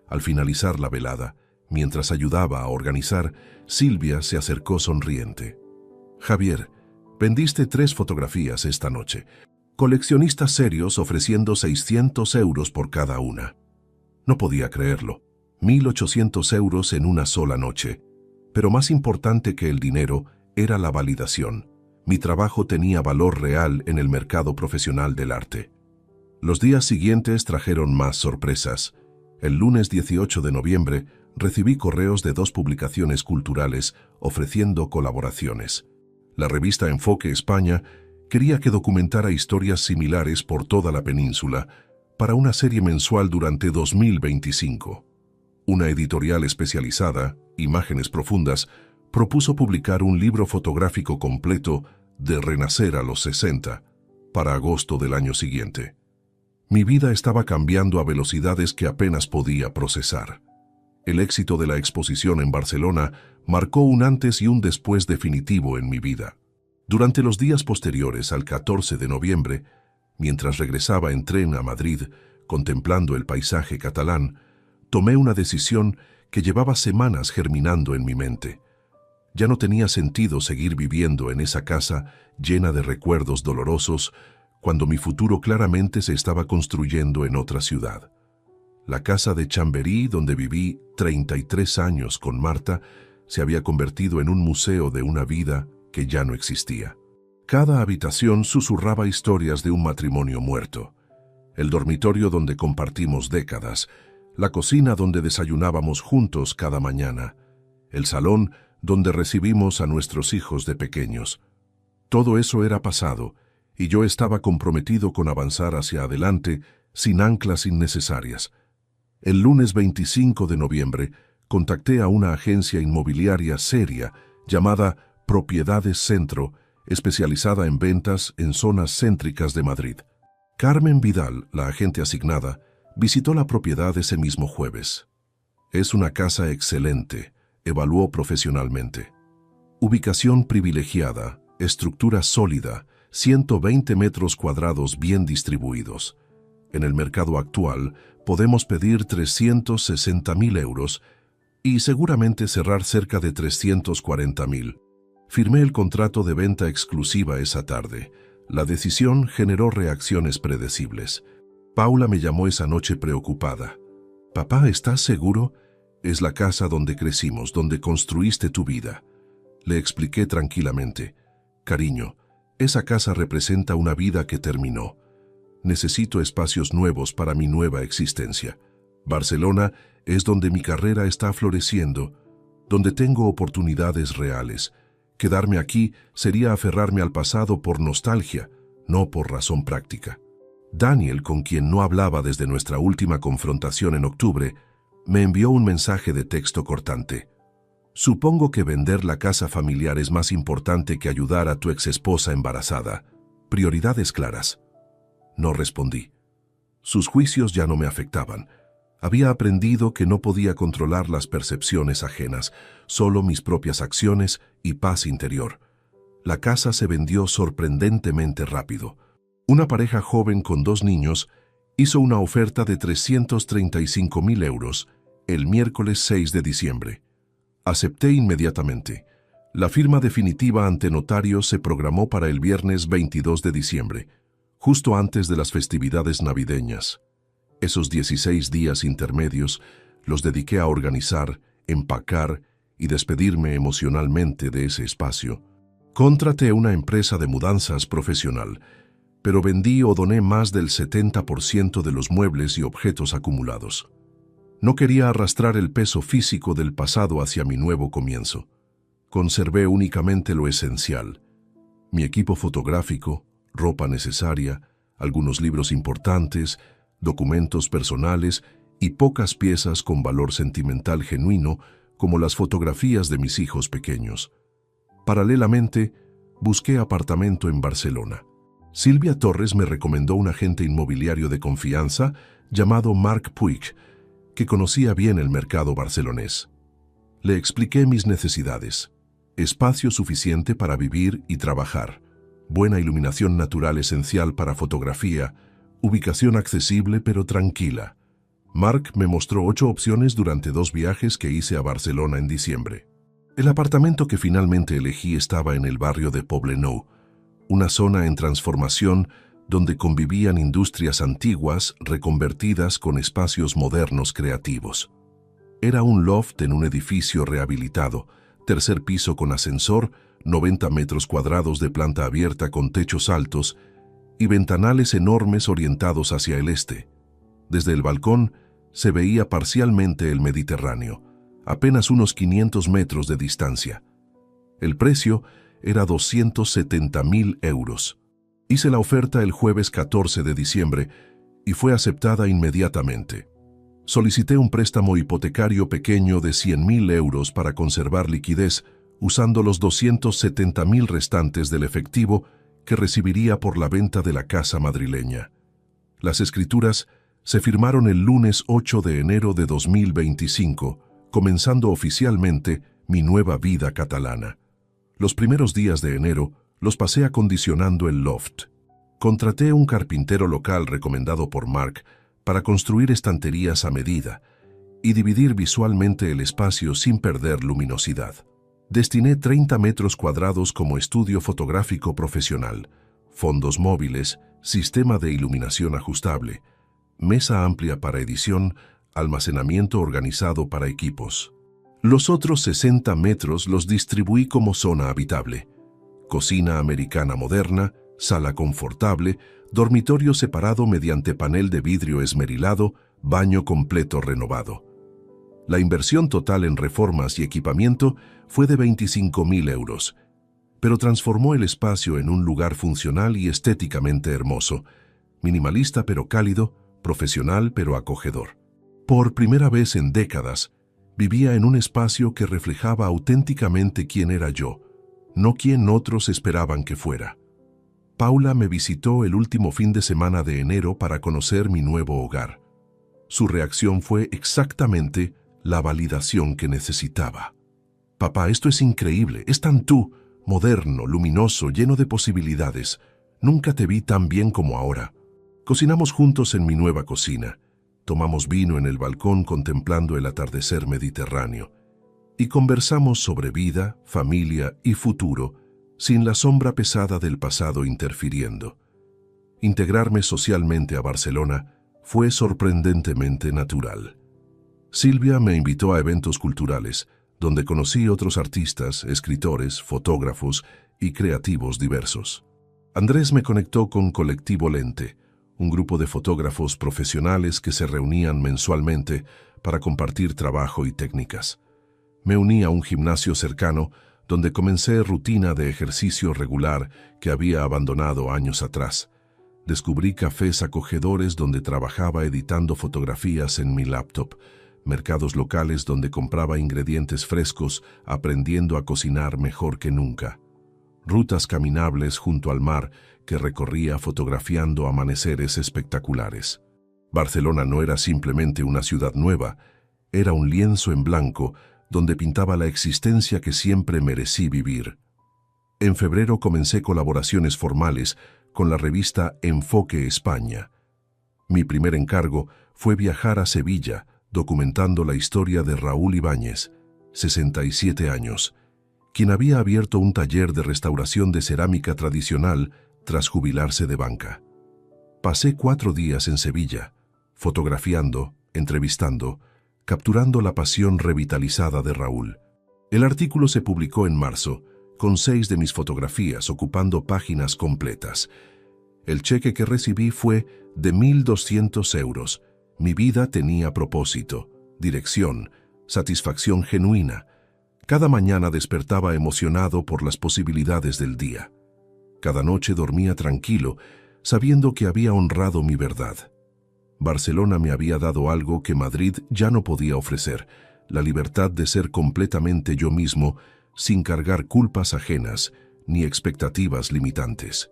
Al finalizar la velada, mientras ayudaba a organizar, Silvia se acercó sonriente. «Javier, vendiste 3 fotografías esta noche. Coleccionistas serios ofreciendo 600 euros por cada una». No podía creerlo. 1.800 euros en una sola noche. Pero más importante que el dinero era la validación. Mi trabajo tenía valor real en el mercado profesional del arte. Los días siguientes trajeron más sorpresas. El lunes 18 de noviembre recibí correos de 2 publicaciones culturales ofreciendo colaboraciones. La revista Enfoque España quería que documentara historias similares por toda la península para una serie mensual durante 2025. Una editorial especializada, Imágenes Profundas, propuso publicar un libro fotográfico completo de Renacer a los 60 para agosto del año siguiente. Mi vida estaba cambiando a velocidades que apenas podía procesar. El éxito de la exposición en Barcelona marcó un antes y un después definitivo en mi vida. Durante los días posteriores al 14 de noviembre, mientras regresaba en tren a Madrid, contemplando el paisaje catalán, tomé una decisión que llevaba semanas germinando en mi mente. Ya no tenía sentido seguir viviendo en esa casa llena de recuerdos dolorosos, cuando mi futuro claramente se estaba construyendo en otra ciudad. La casa de Chamberí, donde viví 33 años con Marta, se había convertido en un museo de una vida que ya no existía. Cada habitación susurraba historias de un matrimonio muerto. El dormitorio donde compartimos décadas, la cocina donde desayunábamos juntos cada mañana, el salón donde recibimos a nuestros hijos de pequeños. Todo eso era pasado, y yo estaba comprometido con avanzar hacia adelante sin anclas innecesarias. El lunes 25 de noviembre contacté a una agencia inmobiliaria seria llamada Propiedades Centro, especializada en ventas en zonas céntricas de Madrid. Carmen Vidal, la agente asignada, visitó la propiedad ese mismo jueves. Es una casa excelente, evaluó profesionalmente. Ubicación privilegiada, estructura sólida, 120 metros cuadrados bien distribuidos. En el mercado actual podemos pedir 360.000 euros y seguramente cerrar cerca de 340.000. Firmé el contrato de venta exclusiva esa tarde. La decisión generó reacciones predecibles. Paula me llamó esa noche preocupada. «Papá, ¿estás seguro? Es la casa donde crecimos, donde construiste tu vida». Le expliqué tranquilamente. «Cariño, esa casa representa una vida que terminó. Necesito espacios nuevos para mi nueva existencia. Barcelona es donde mi carrera está floreciendo, donde tengo oportunidades reales. Quedarme aquí sería aferrarme al pasado por nostalgia, no por razón práctica». Daniel, con quien no hablaba desde nuestra última confrontación en octubre, me envió un mensaje de texto cortante. «Supongo que vender la casa familiar es más importante que ayudar a tu exesposa embarazada. Prioridades claras». No respondí. Sus juicios ya no me afectaban. Había aprendido que no podía controlar las percepciones ajenas, solo mis propias acciones y paz interior. La casa se vendió sorprendentemente rápido. Una pareja joven con 2 niños hizo una oferta de 335.000 euros el miércoles 6 de diciembre. Acepté inmediatamente. La firma definitiva ante notario se programó para el viernes 22 de diciembre, justo antes de las festividades navideñas. Esos 16 días intermedios los dediqué a organizar, empacar y despedirme emocionalmente de ese espacio. Contraté una empresa de mudanzas profesional, pero vendí o doné más del 70% de los muebles y objetos acumulados. No quería arrastrar el peso físico del pasado hacia mi nuevo comienzo. Conservé únicamente lo esencial: mi equipo fotográfico, ropa necesaria, algunos libros importantes, documentos personales y pocas piezas con valor sentimental genuino como las fotografías de mis hijos pequeños. Paralelamente, busqué apartamento en Barcelona. Silvia Torres me recomendó un agente inmobiliario de confianza llamado Marc Puig, que conocía bien el mercado barcelonés. Le expliqué mis necesidades: espacio suficiente para vivir y trabajar, buena iluminación natural esencial para fotografía, ubicación accesible pero tranquila. Marc me mostró 8 opciones durante 2 viajes que hice a Barcelona en diciembre. El apartamento que finalmente elegí estaba en el barrio de Poblenou, una zona en transformación donde convivían industrias antiguas reconvertidas con espacios modernos creativos. Era un loft en un edificio rehabilitado, 3er piso con ascensor, 90 metros cuadrados de planta abierta con techos altos y ventanales enormes orientados hacia el este. Desde el balcón se veía parcialmente el Mediterráneo, apenas unos 500 metros de distancia. El precio era 270.000 euros. Hice la oferta el jueves 14 de diciembre y fue aceptada inmediatamente. Solicité un préstamo hipotecario pequeño de 100.000 euros para conservar liquidez, usando los 270.000 restantes del efectivo que recibiría por la venta de la casa madrileña. Las escrituras se firmaron el lunes 8 de enero de 2025, comenzando oficialmente mi nueva vida catalana. Los primeros días de enero los pasé acondicionando el loft. Contraté un carpintero local recomendado por Marc para construir estanterías a medida y dividir visualmente el espacio sin perder luminosidad. Destiné 30 metros cuadrados como estudio fotográfico profesional, fondos móviles, sistema de iluminación ajustable, mesa amplia para edición, almacenamiento organizado para equipos. Los otros 60 metros los distribuí como zona habitable: cocina americana moderna, sala confortable, dormitorio separado mediante panel de vidrio esmerilado, baño completo renovado. La inversión total en reformas y equipamiento fue de 25.000 euros, pero transformó el espacio en un lugar funcional y estéticamente hermoso, minimalista pero cálido, profesional pero acogedor. Por primera vez en décadas, vivía en un espacio que reflejaba auténticamente quién era yo, no quien otros esperaban que fuera. Paula me visitó el último fin de semana de enero para conocer mi nuevo hogar. Su reacción fue exactamente la validación que necesitaba. Papá, esto es increíble, es tan tú, moderno, luminoso, lleno de posibilidades. Nunca te vi tan bien como ahora. Cocinamos juntos en mi nueva cocina. Tomamos vino en el balcón contemplando el atardecer mediterráneo. Y conversamos sobre vida, familia y futuro, sin la sombra pesada del pasado interfiriendo. Integrarme socialmente a Barcelona fue sorprendentemente natural. Silvia me invitó a eventos culturales, donde conocí otros artistas, escritores, fotógrafos y creativos diversos. Andrés me conectó con Colectivo Lente, un grupo de fotógrafos profesionales que se reunían mensualmente para compartir trabajo y técnicas. Me uní a un gimnasio cercano donde comencé rutina de ejercicio regular que había abandonado años atrás. Descubrí cafés acogedores donde trabajaba editando fotografías en mi laptop, mercados locales donde compraba ingredientes frescos, aprendiendo a cocinar mejor que nunca. Rutas caminables junto al mar que recorría fotografiando amaneceres espectaculares. Barcelona no era simplemente una ciudad nueva, era un lienzo en blanco donde pintaba la existencia que siempre merecí vivir. En febrero comencé colaboraciones formales con la revista Enfoque España. Mi primer encargo fue viajar a Sevilla, documentando la historia de Raúl Ibáñez, 67 años, quien había abierto un taller de restauración de cerámica tradicional tras jubilarse de banca. Pasé 4 días en Sevilla, fotografiando, entrevistando, capturando la pasión revitalizada de Raúl. El artículo se publicó en marzo, con 6 de mis fotografías ocupando páginas completas. El cheque que recibí fue de 1.200 euros. Mi vida tenía propósito, dirección, satisfacción genuina. Cada mañana despertaba emocionado por las posibilidades del día. Cada noche dormía tranquilo, sabiendo que había honrado mi verdad. Barcelona me había dado algo que Madrid ya no podía ofrecer, la libertad de ser completamente yo mismo, sin cargar culpas ajenas ni expectativas limitantes.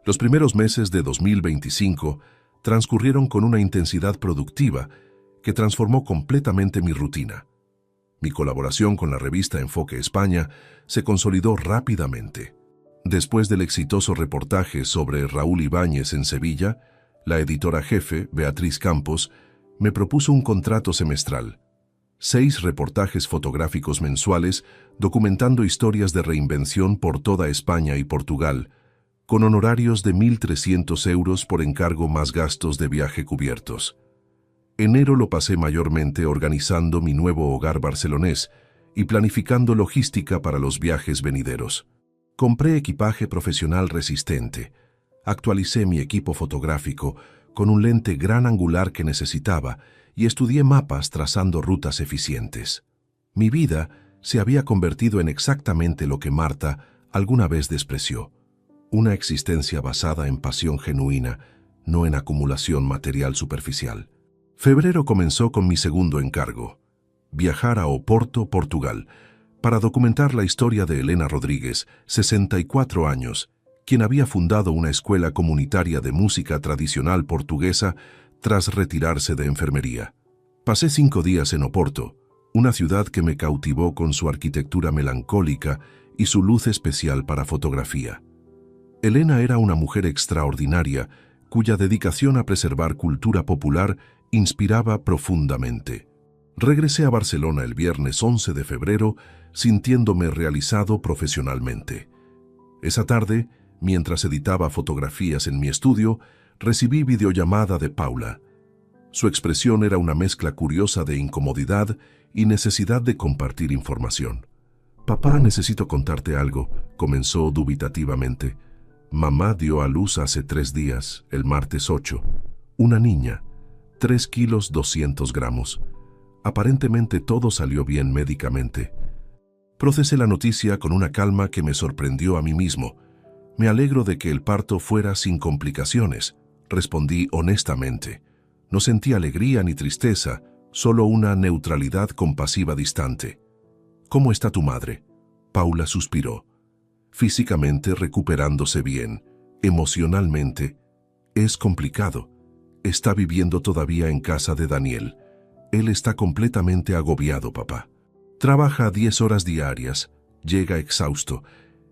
Los primeros meses de 2025 transcurrieron con una intensidad productiva que transformó completamente mi rutina. Mi colaboración con la revista Enfoque España se consolidó rápidamente. Después del exitoso reportaje sobre Raúl Ibáñez en Sevilla, la editora jefe, Beatriz Campos, me propuso un contrato semestral. 6 reportajes fotográficos mensuales documentando historias de reinvención por toda España y Portugal, con honorarios de 1.300 euros por encargo más gastos de viaje cubiertos. Enero lo pasé mayormente organizando mi nuevo hogar barcelonés y planificando logística para los viajes venideros. Compré equipaje profesional resistente, actualicé mi equipo fotográfico con un lente gran angular que necesitaba y estudié mapas trazando rutas eficientes. Mi vida se había convertido en exactamente lo que Marta alguna vez despreció: una existencia basada en pasión genuina, no en acumulación material superficial. Febrero comenzó con mi segundo encargo: viajar a Oporto, Portugal, para documentar la historia de Elena Rodríguez, 64 años, quien había fundado una escuela comunitaria de música tradicional portuguesa tras retirarse de enfermería. Pasé 5 días en Oporto, una ciudad que me cautivó con su arquitectura melancólica y su luz especial para fotografía. Elena era una mujer extraordinaria, cuya dedicación a preservar cultura popular inspiraba profundamente. Regresé a Barcelona el viernes 11 de febrero, sintiéndome realizado profesionalmente. Esa tarde, mientras editaba fotografías en mi estudio, recibí videollamada de Paula. Su expresión era una mezcla curiosa de incomodidad y necesidad de compartir información. «Papá, necesito contarte algo», comenzó dubitativamente. «Mamá dio a luz hace 3 días, el martes 8. Una niña, 3 kilos 200 gramos. Aparentemente todo salió bien médicamente». Procesé la noticia con una calma que me sorprendió a mí mismo. «Me alegro de que el parto fuera sin complicaciones», respondí honestamente. No sentí alegría ni tristeza, solo una neutralidad compasiva distante. «¿Cómo está tu madre?». Paula suspiró. físicamente recuperándose bien, emocionalmente. Es complicado. Está viviendo todavía en casa de Daniel. Él está completamente agobiado, papá. Trabaja 10 horas diarias, llega exhausto,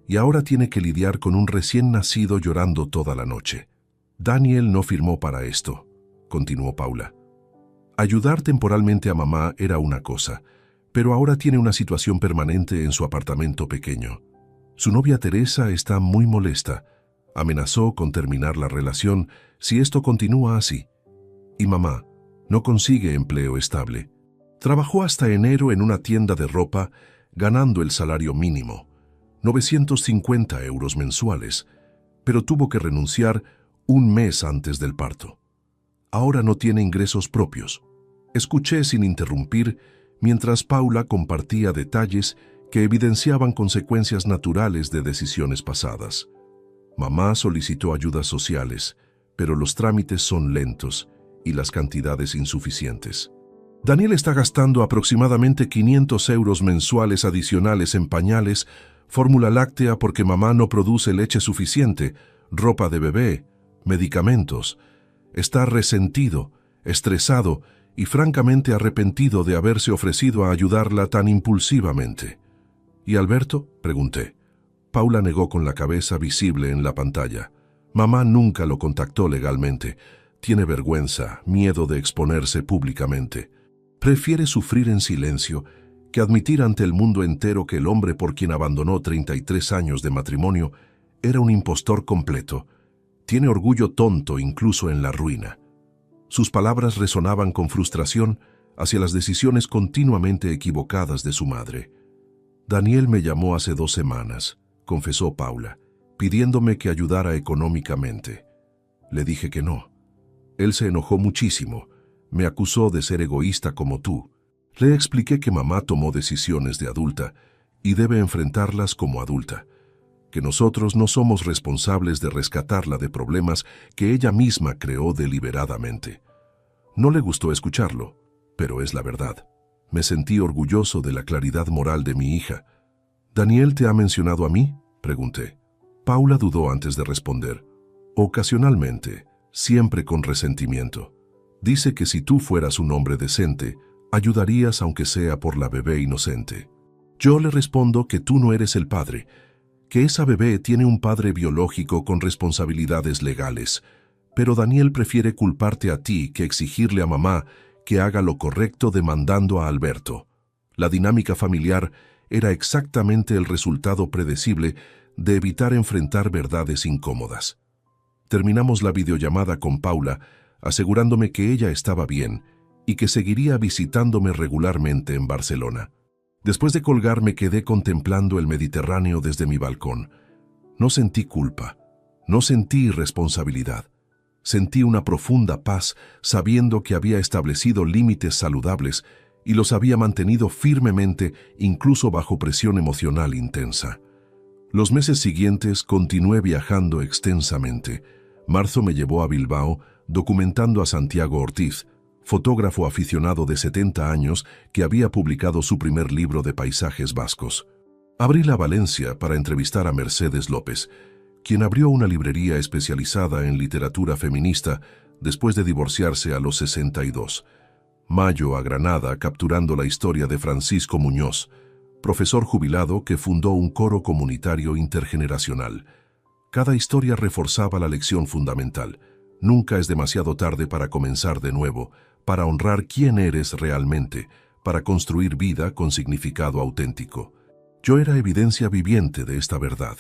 y ahora tiene que lidiar con un recién nacido llorando toda la noche. Daniel no firmó para esto, continuó Paula. Ayudar temporalmente a mamá era una cosa, pero ahora tiene una situación permanente en su apartamento pequeño. Su novia Teresa está muy molesta. Amenazó con terminar la relación si esto continúa así. Y mamá no consigue empleo estable. Trabajó hasta enero en una tienda de ropa, ganando el salario mínimo, 950 euros mensuales, pero tuvo que renunciar un mes antes del parto. Ahora no tiene ingresos propios. Escuché sin interrumpir mientras Paula compartía detalles que evidenciaban consecuencias naturales de decisiones pasadas. Mamá solicitó ayudas sociales, pero los trámites son lentos y las cantidades insuficientes. Daniel está gastando aproximadamente 500 euros mensuales adicionales en pañales, fórmula láctea porque mamá no produce leche suficiente, ropa de bebé, medicamentos. Está resentido, estresado y francamente arrepentido de haberse ofrecido a ayudarla tan impulsivamente. ¿Y Alberto?, pregunté. Paula negó con la cabeza visible en la pantalla. Mamá nunca lo contactó legalmente. Tiene vergüenza, miedo de exponerse públicamente. Prefiere sufrir en silencio que admitir ante el mundo entero que el hombre por quien abandonó 33 años de matrimonio era un impostor completo. Tiene orgullo tonto incluso en la ruina. Sus palabras resonaban con frustración hacia las decisiones continuamente equivocadas de su madre. Daniel me llamó hace 2 semanas, confesó Paula, pidiéndome que ayudara económicamente. Le dije que no. Él se enojó muchísimo. Me acusó de ser egoísta como tú. Le expliqué que mamá tomó decisiones de adulta y debe enfrentarlas como adulta, que nosotros no somos responsables de rescatarla de problemas que ella misma creó deliberadamente. No le gustó escucharlo, pero es la verdad. Me sentí orgulloso de la claridad moral de mi hija. ¿Daniel te ha mencionado a mí?, pregunté. Paula dudó antes de responder. Ocasionalmente, siempre con resentimiento. Dice que si tú fueras un hombre decente, ayudarías aunque sea por la bebé inocente. Yo le respondo que tú no eres el padre, que esa bebé tiene un padre biológico con responsabilidades legales, pero Daniel prefiere culparte a ti que exigirle a mamá que haga lo correcto demandando a Alberto. La dinámica familiar era exactamente el resultado predecible de evitar enfrentar verdades incómodas. Terminamos la videollamada con Paula, asegurándome que ella estaba bien y que seguiría visitándome regularmente en Barcelona. Después de colgar me quedé contemplando el Mediterráneo desde mi balcón. No sentí culpa, no sentí irresponsabilidad. Sentí una profunda paz sabiendo que había establecido límites saludables y los había mantenido firmemente incluso bajo presión emocional intensa. Los meses siguientes continué viajando extensamente. Marzo me llevó a Bilbao documentando a Santiago Ortiz, fotógrafo aficionado de 70 años que había publicado su primer libro de paisajes vascos. Abril a Valencia para entrevistar a Mercedes López, quien abrió una librería especializada en literatura feminista después de divorciarse a los 62. Mayo a Granada capturando la historia de Francisco Muñoz, profesor jubilado que fundó un coro comunitario intergeneracional. Cada historia reforzaba la lección fundamental. Nunca es demasiado tarde para comenzar de nuevo, para honrar quién eres realmente, para construir vida con significado auténtico. Yo era evidencia viviente de esta verdad.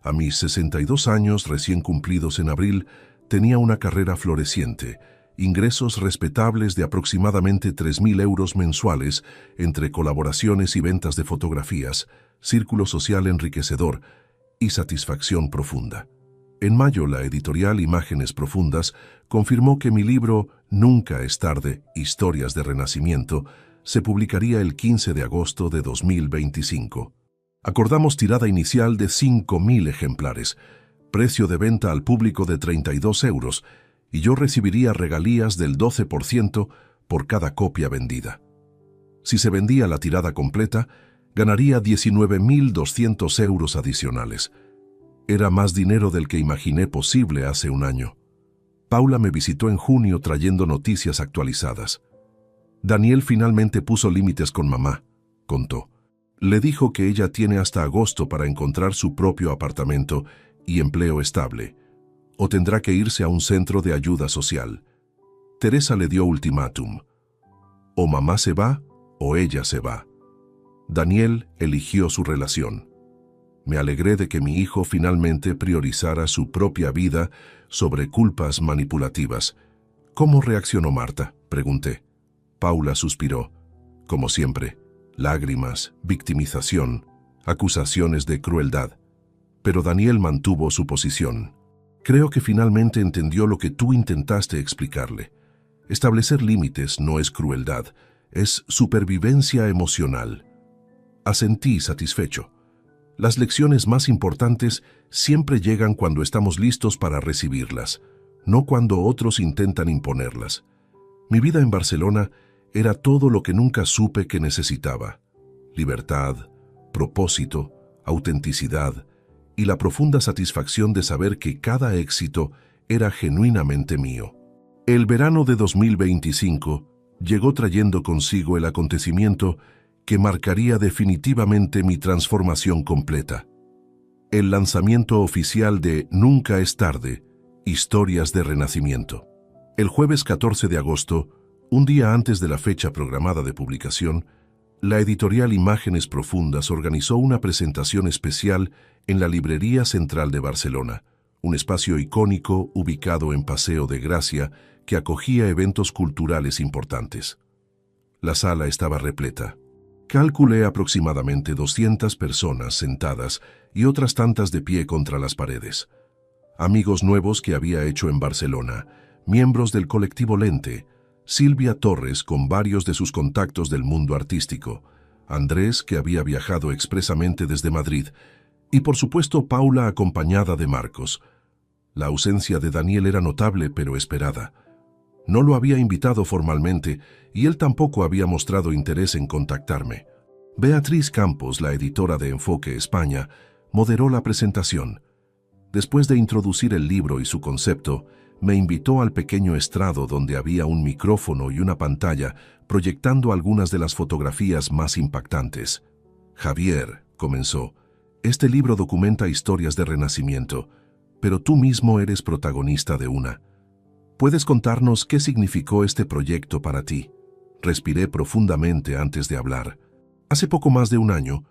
A mis 62 años recién cumplidos en abril, tenía una carrera floreciente, ingresos respetables de aproximadamente 3.000 euros mensuales entre colaboraciones y ventas de fotografías, círculo social enriquecedor y satisfacción profunda. En mayo, la editorial Imágenes Profundas confirmó que mi libro Nunca es tarde, Historias de Renacimiento, se publicaría el 15 de agosto de 2025. Acordamos tirada inicial de 5.000 ejemplares, precio de venta al público de 32 euros, y yo recibiría regalías del 12% por cada copia vendida. Si se vendía la tirada completa, Ganaría 19.200 euros adicionales. Era más dinero del que imaginé posible hace un año. Paula me visitó en junio trayendo noticias actualizadas. Daniel finalmente puso límites con mamá, contó. Le dijo que ella tiene hasta agosto para encontrar su propio apartamento y empleo estable, o tendrá que irse a un centro de ayuda social. Teresa le dio ultimátum. O mamá se va, o ella se va. Daniel eligió su relación. Me alegré de que mi hijo finalmente priorizara su propia vida sobre culpas manipulativas. ¿Cómo reaccionó Marta?, pregunté. Paula suspiró. Como siempre, lágrimas, victimización, acusaciones de crueldad. Pero Daniel mantuvo su posición. Creo que finalmente entendió lo que tú intentaste explicarle. Establecer límites no es crueldad, es supervivencia emocional. Asentí satisfecho. Las lecciones más importantes siempre llegan cuando estamos listos para recibirlas, no cuando otros intentan imponerlas. Mi vida en Barcelona era todo lo que nunca supe que necesitaba. Libertad, propósito, autenticidad y la profunda satisfacción de saber que cada éxito era genuinamente mío. El verano de 2025 llegó trayendo consigo el acontecimiento que marcaría definitivamente mi transformación completa. El lanzamiento oficial de Nunca es tarde, Historias de Renacimiento. El jueves 14 de agosto, un día antes de la fecha programada de publicación, la editorial Imágenes Profundas organizó una presentación especial en la Librería Central de Barcelona, un espacio icónico ubicado en Paseo de Gracia que acogía eventos culturales importantes. La sala estaba repleta. Calculé aproximadamente 200 personas sentadas y otras tantas de pie contra las paredes. Amigos nuevos que había hecho en Barcelona, miembros del colectivo Lente, Silvia Torres con varios de sus contactos del mundo artístico, Andrés que había viajado expresamente desde Madrid y por supuesto Paula acompañada de Marcos. La ausencia de Daniel era notable pero esperada. No lo había invitado formalmente y él tampoco había mostrado interés en contactarme. Beatriz Campos, la editora de Enfoque España, moderó la presentación. Después de introducir el libro y su concepto, me invitó al pequeño estrado donde había un micrófono y una pantalla proyectando algunas de las fotografías más impactantes. Javier, comenzó, este libro documenta historias de renacimiento, pero tú mismo eres protagonista de una. ¿Puedes contarnos qué significó este proyecto para ti? Respiré profundamente antes de hablar. Hace poco más de un año,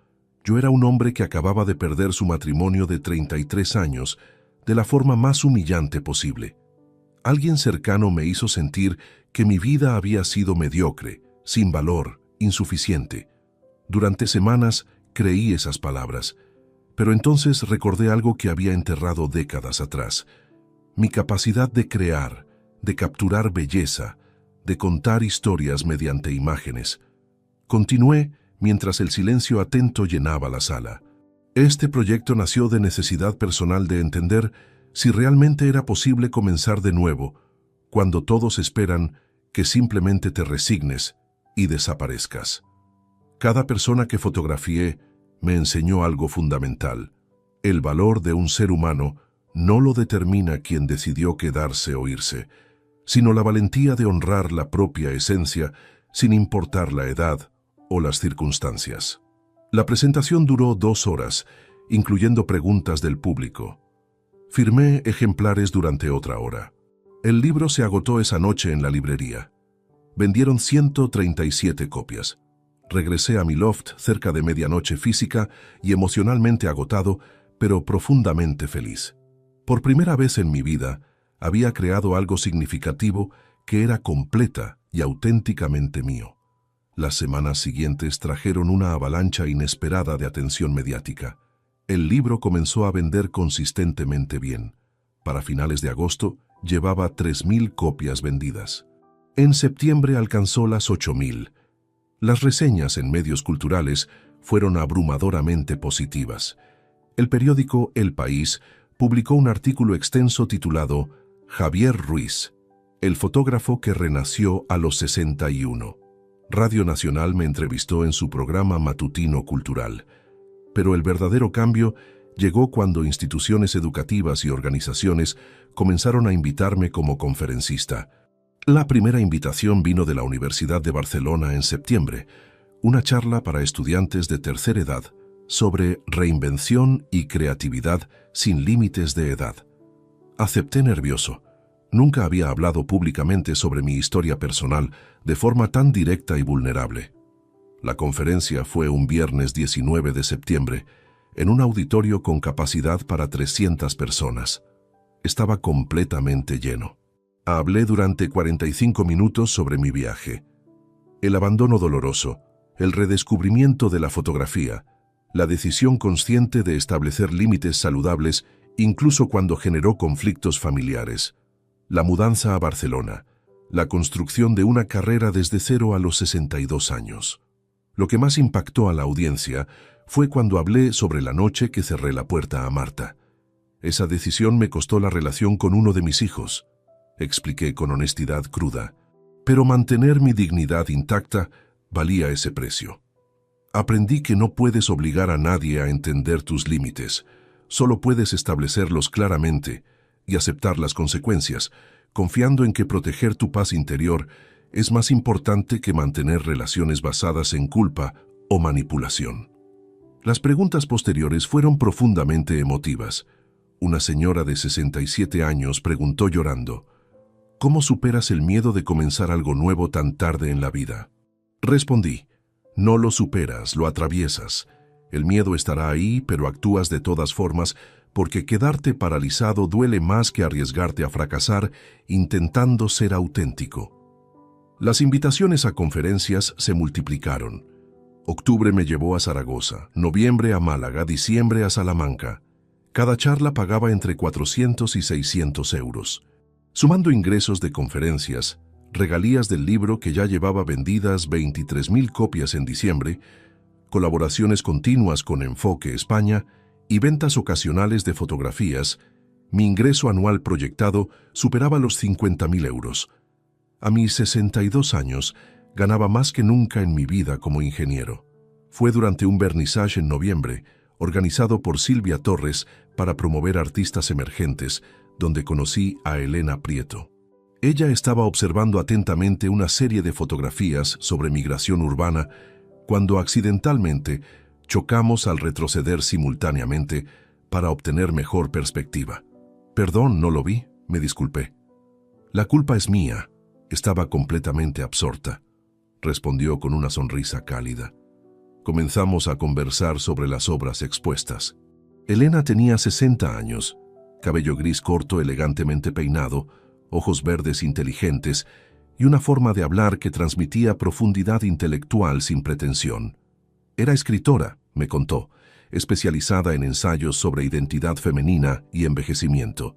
yo era un hombre que acababa de perder su matrimonio de 33 años de la forma más humillante posible. Alguien cercano me hizo sentir que mi vida había sido mediocre, sin valor, insuficiente. Durante semanas creí esas palabras, pero entonces recordé algo que había enterrado décadas atrás. Mi capacidad de crear, de capturar belleza, de contar historias mediante imágenes. Continué mientras el silencio atento llenaba la sala. Este proyecto nació de necesidad personal de entender si realmente era posible comenzar de nuevo, cuando todos esperan que simplemente te resignes y desaparezcas. Cada persona que fotografié me enseñó algo fundamental. El valor de un ser humano no lo determina quien decidió quedarse o irse, sino la valentía de honrar la propia esencia sin importar la edad o las circunstancias. La presentación duró 2 horas, incluyendo preguntas del público. Firmé ejemplares durante otra hora. El libro se agotó esa noche en la librería. Vendieron 137 copias. Regresé a mi loft cerca de medianoche física y emocionalmente agotado, pero profundamente feliz. Por primera vez en mi vida, había creado algo significativo que era completa y auténticamente mío. Las semanas siguientes trajeron una avalancha inesperada de atención mediática. El libro comenzó a vender consistentemente bien. Para finales de agosto, llevaba 3.000 copias vendidas. En septiembre alcanzó las 8.000. Las reseñas en medios culturales fueron abrumadoramente positivas. El periódico El País publicó un artículo extenso titulado Javier Ruiz, el fotógrafo que renació a los 61. Radio Nacional me entrevistó en su programa matutino cultural. Pero el verdadero cambio llegó cuando instituciones educativas y organizaciones comenzaron a invitarme como conferencista. La primera invitación vino de la Universidad de Barcelona en septiembre, una charla para estudiantes de tercera edad sobre reinvención y creatividad sin límites de edad. Acepté nervioso. Nunca había hablado públicamente sobre mi historia personal de forma tan directa y vulnerable. La conferencia fue un viernes 19 de septiembre, en un auditorio con capacidad para 300 personas. Estaba completamente lleno. Hablé durante 45 minutos sobre mi viaje, el abandono doloroso, el redescubrimiento de la fotografía, la decisión consciente de establecer límites saludables incluso cuando generó conflictos familiares, la mudanza a Barcelona, la construcción de una carrera desde cero a los 62 años. Lo que más impactó a la audiencia fue cuando hablé sobre la noche que cerré la puerta a Marta. Esa decisión me costó la relación con uno de mis hijos, expliqué con honestidad cruda, pero mantener mi dignidad intacta valía ese precio. Aprendí que no puedes obligar a nadie a entender tus límites, solo puedes establecerlos claramente y aceptar las consecuencias, confiando en que proteger tu paz interior es más importante que mantener relaciones basadas en culpa o manipulación. Las preguntas posteriores fueron profundamente emotivas. Una señora de 67 años preguntó llorando, ¿cómo superas el miedo de comenzar algo nuevo tan tarde en la vida? Respondí, no lo superas, lo atraviesas. El miedo estará ahí, pero actúas de todas formas porque quedarte paralizado duele más que arriesgarte a fracasar intentando ser auténtico. Las invitaciones a conferencias se multiplicaron. Octubre me llevó a Zaragoza, noviembre a Málaga, diciembre a Salamanca. Cada charla pagaba entre 400 y 600 euros. Sumando ingresos de conferencias, regalías del libro que ya llevaba vendidas 23.000 copias en diciembre, colaboraciones continuas con Enfoque España y ventas ocasionales de fotografías, mi ingreso anual proyectado superaba los 50.000 euros. A mis 62 años, ganaba más que nunca en mi vida como ingeniero. Fue durante un vernissage en noviembre, organizado por Silvia Torres para promover artistas emergentes, donde conocí a Elena Prieto. Ella estaba observando atentamente una serie de fotografías sobre migración urbana cuando accidentalmente chocamos al retroceder simultáneamente para obtener mejor perspectiva. Perdón, no lo vi, me disculpé. La culpa es mía, estaba completamente absorta, respondió con una sonrisa cálida. Comenzamos a conversar sobre las obras expuestas. Elena tenía 60 años, cabello gris corto elegantemente peinado, ojos verdes inteligentes y una forma de hablar que transmitía profundidad intelectual sin pretensión. Era escritora, me contó, especializada en ensayos sobre identidad femenina y envejecimiento.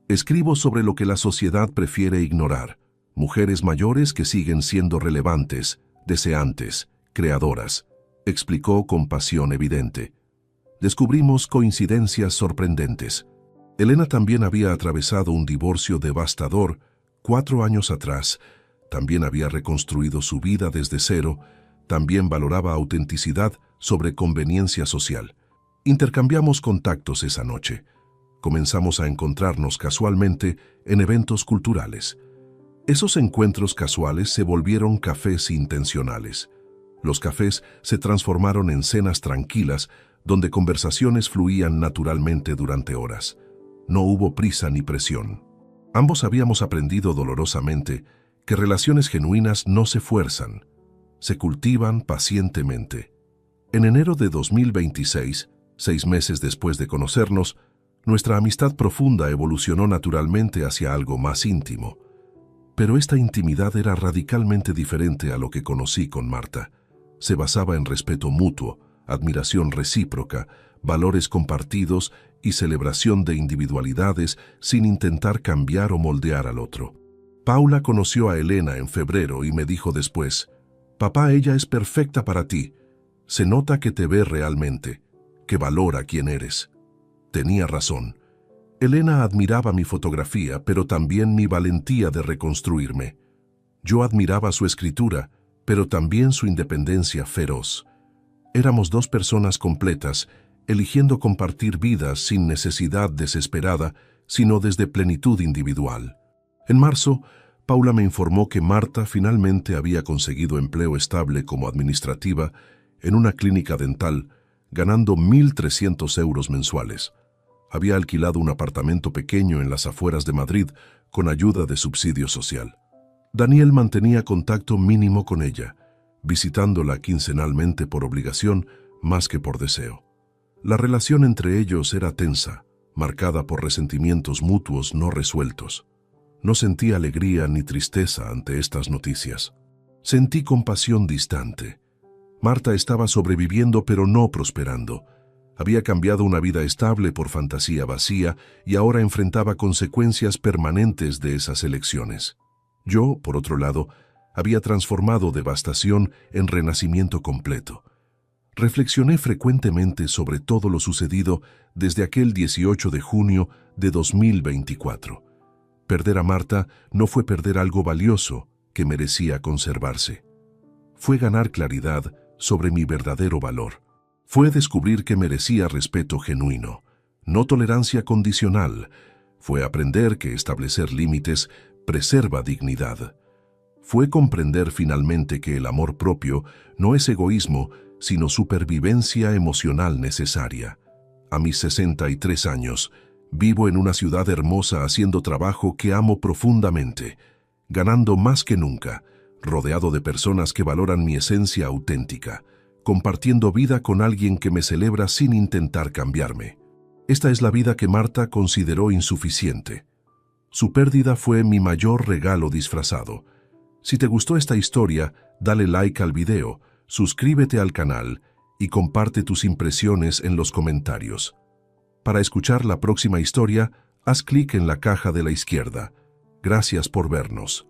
Escribo sobre lo que la sociedad prefiere ignorar, mujeres mayores que siguen siendo relevantes, deseantes, creadoras, explicó con pasión evidente. Descubrimos coincidencias sorprendentes. Elena también había atravesado un divorcio devastador 4 años atrás, también había reconstruido su vida desde cero, también valoraba autenticidad sobre conveniencia social. Intercambiamos contactos esa noche. Comenzamos a encontrarnos casualmente en eventos culturales. Esos encuentros casuales se volvieron cafés intencionales. Los cafés se transformaron en cenas tranquilas donde conversaciones fluían naturalmente durante horas. No hubo prisa ni presión. Ambos habíamos aprendido dolorosamente que relaciones genuinas no se fuerzan, se cultivan pacientemente. En enero de 2026, 6 meses después de conocernos, nuestra amistad profunda evolucionó naturalmente hacia algo más íntimo. Pero esta intimidad era radicalmente diferente a lo que conocí con Marta. Se basaba en respeto mutuo, admiración recíproca, valores compartidos y celebración de individualidades sin intentar cambiar o moldear al otro. Paula conoció a Elena en febrero y me dijo después, «Papá, ella es perfecta para ti. Se nota que te ve realmente, que valora quién eres». Tenía razón. Elena admiraba mi fotografía, pero también mi valentía de reconstruirme. Yo admiraba su escritura, pero también su independencia feroz. Éramos dos personas completas, eligiendo compartir vidas sin necesidad desesperada, sino desde plenitud individual. En marzo, Paula me informó que Marta finalmente había conseguido empleo estable como administrativa en una clínica dental, ganando 1.300 euros mensuales. Había alquilado un apartamento pequeño en las afueras de Madrid con ayuda de subsidio social. Daniel mantenía contacto mínimo con ella, visitándola quincenalmente por obligación más que por deseo. La relación entre ellos era tensa, marcada por resentimientos mutuos no resueltos. No sentí alegría ni tristeza ante estas noticias. Sentí compasión distante. Marta estaba sobreviviendo pero no prosperando. Había cambiado una vida estable por fantasía vacía y ahora enfrentaba consecuencias permanentes de esas elecciones. Yo, por otro lado, había transformado devastación en renacimiento completo. Reflexioné frecuentemente sobre todo lo sucedido desde aquel 18 de junio de 2024. Perder a Marta no fue perder algo valioso que merecía conservarse. Fue ganar claridad sobre mi verdadero valor. Fue descubrir que merecía respeto genuino, no tolerancia condicional. Fue aprender que establecer límites preserva dignidad. Fue comprender finalmente que el amor propio no es egoísmo, sino supervivencia emocional necesaria. A mis 63 años, vivo en una ciudad hermosa haciendo trabajo que amo profundamente, ganando más que nunca, rodeado de personas que valoran mi esencia auténtica, compartiendo vida con alguien que me celebra sin intentar cambiarme. Esta es la vida que Marta consideró insuficiente. Su pérdida fue mi mayor regalo disfrazado. Si te gustó esta historia, dale like al video, suscríbete al canal y comparte tus impresiones en los comentarios. Para escuchar la próxima historia, haz clic en la caja de la izquierda. Gracias por vernos.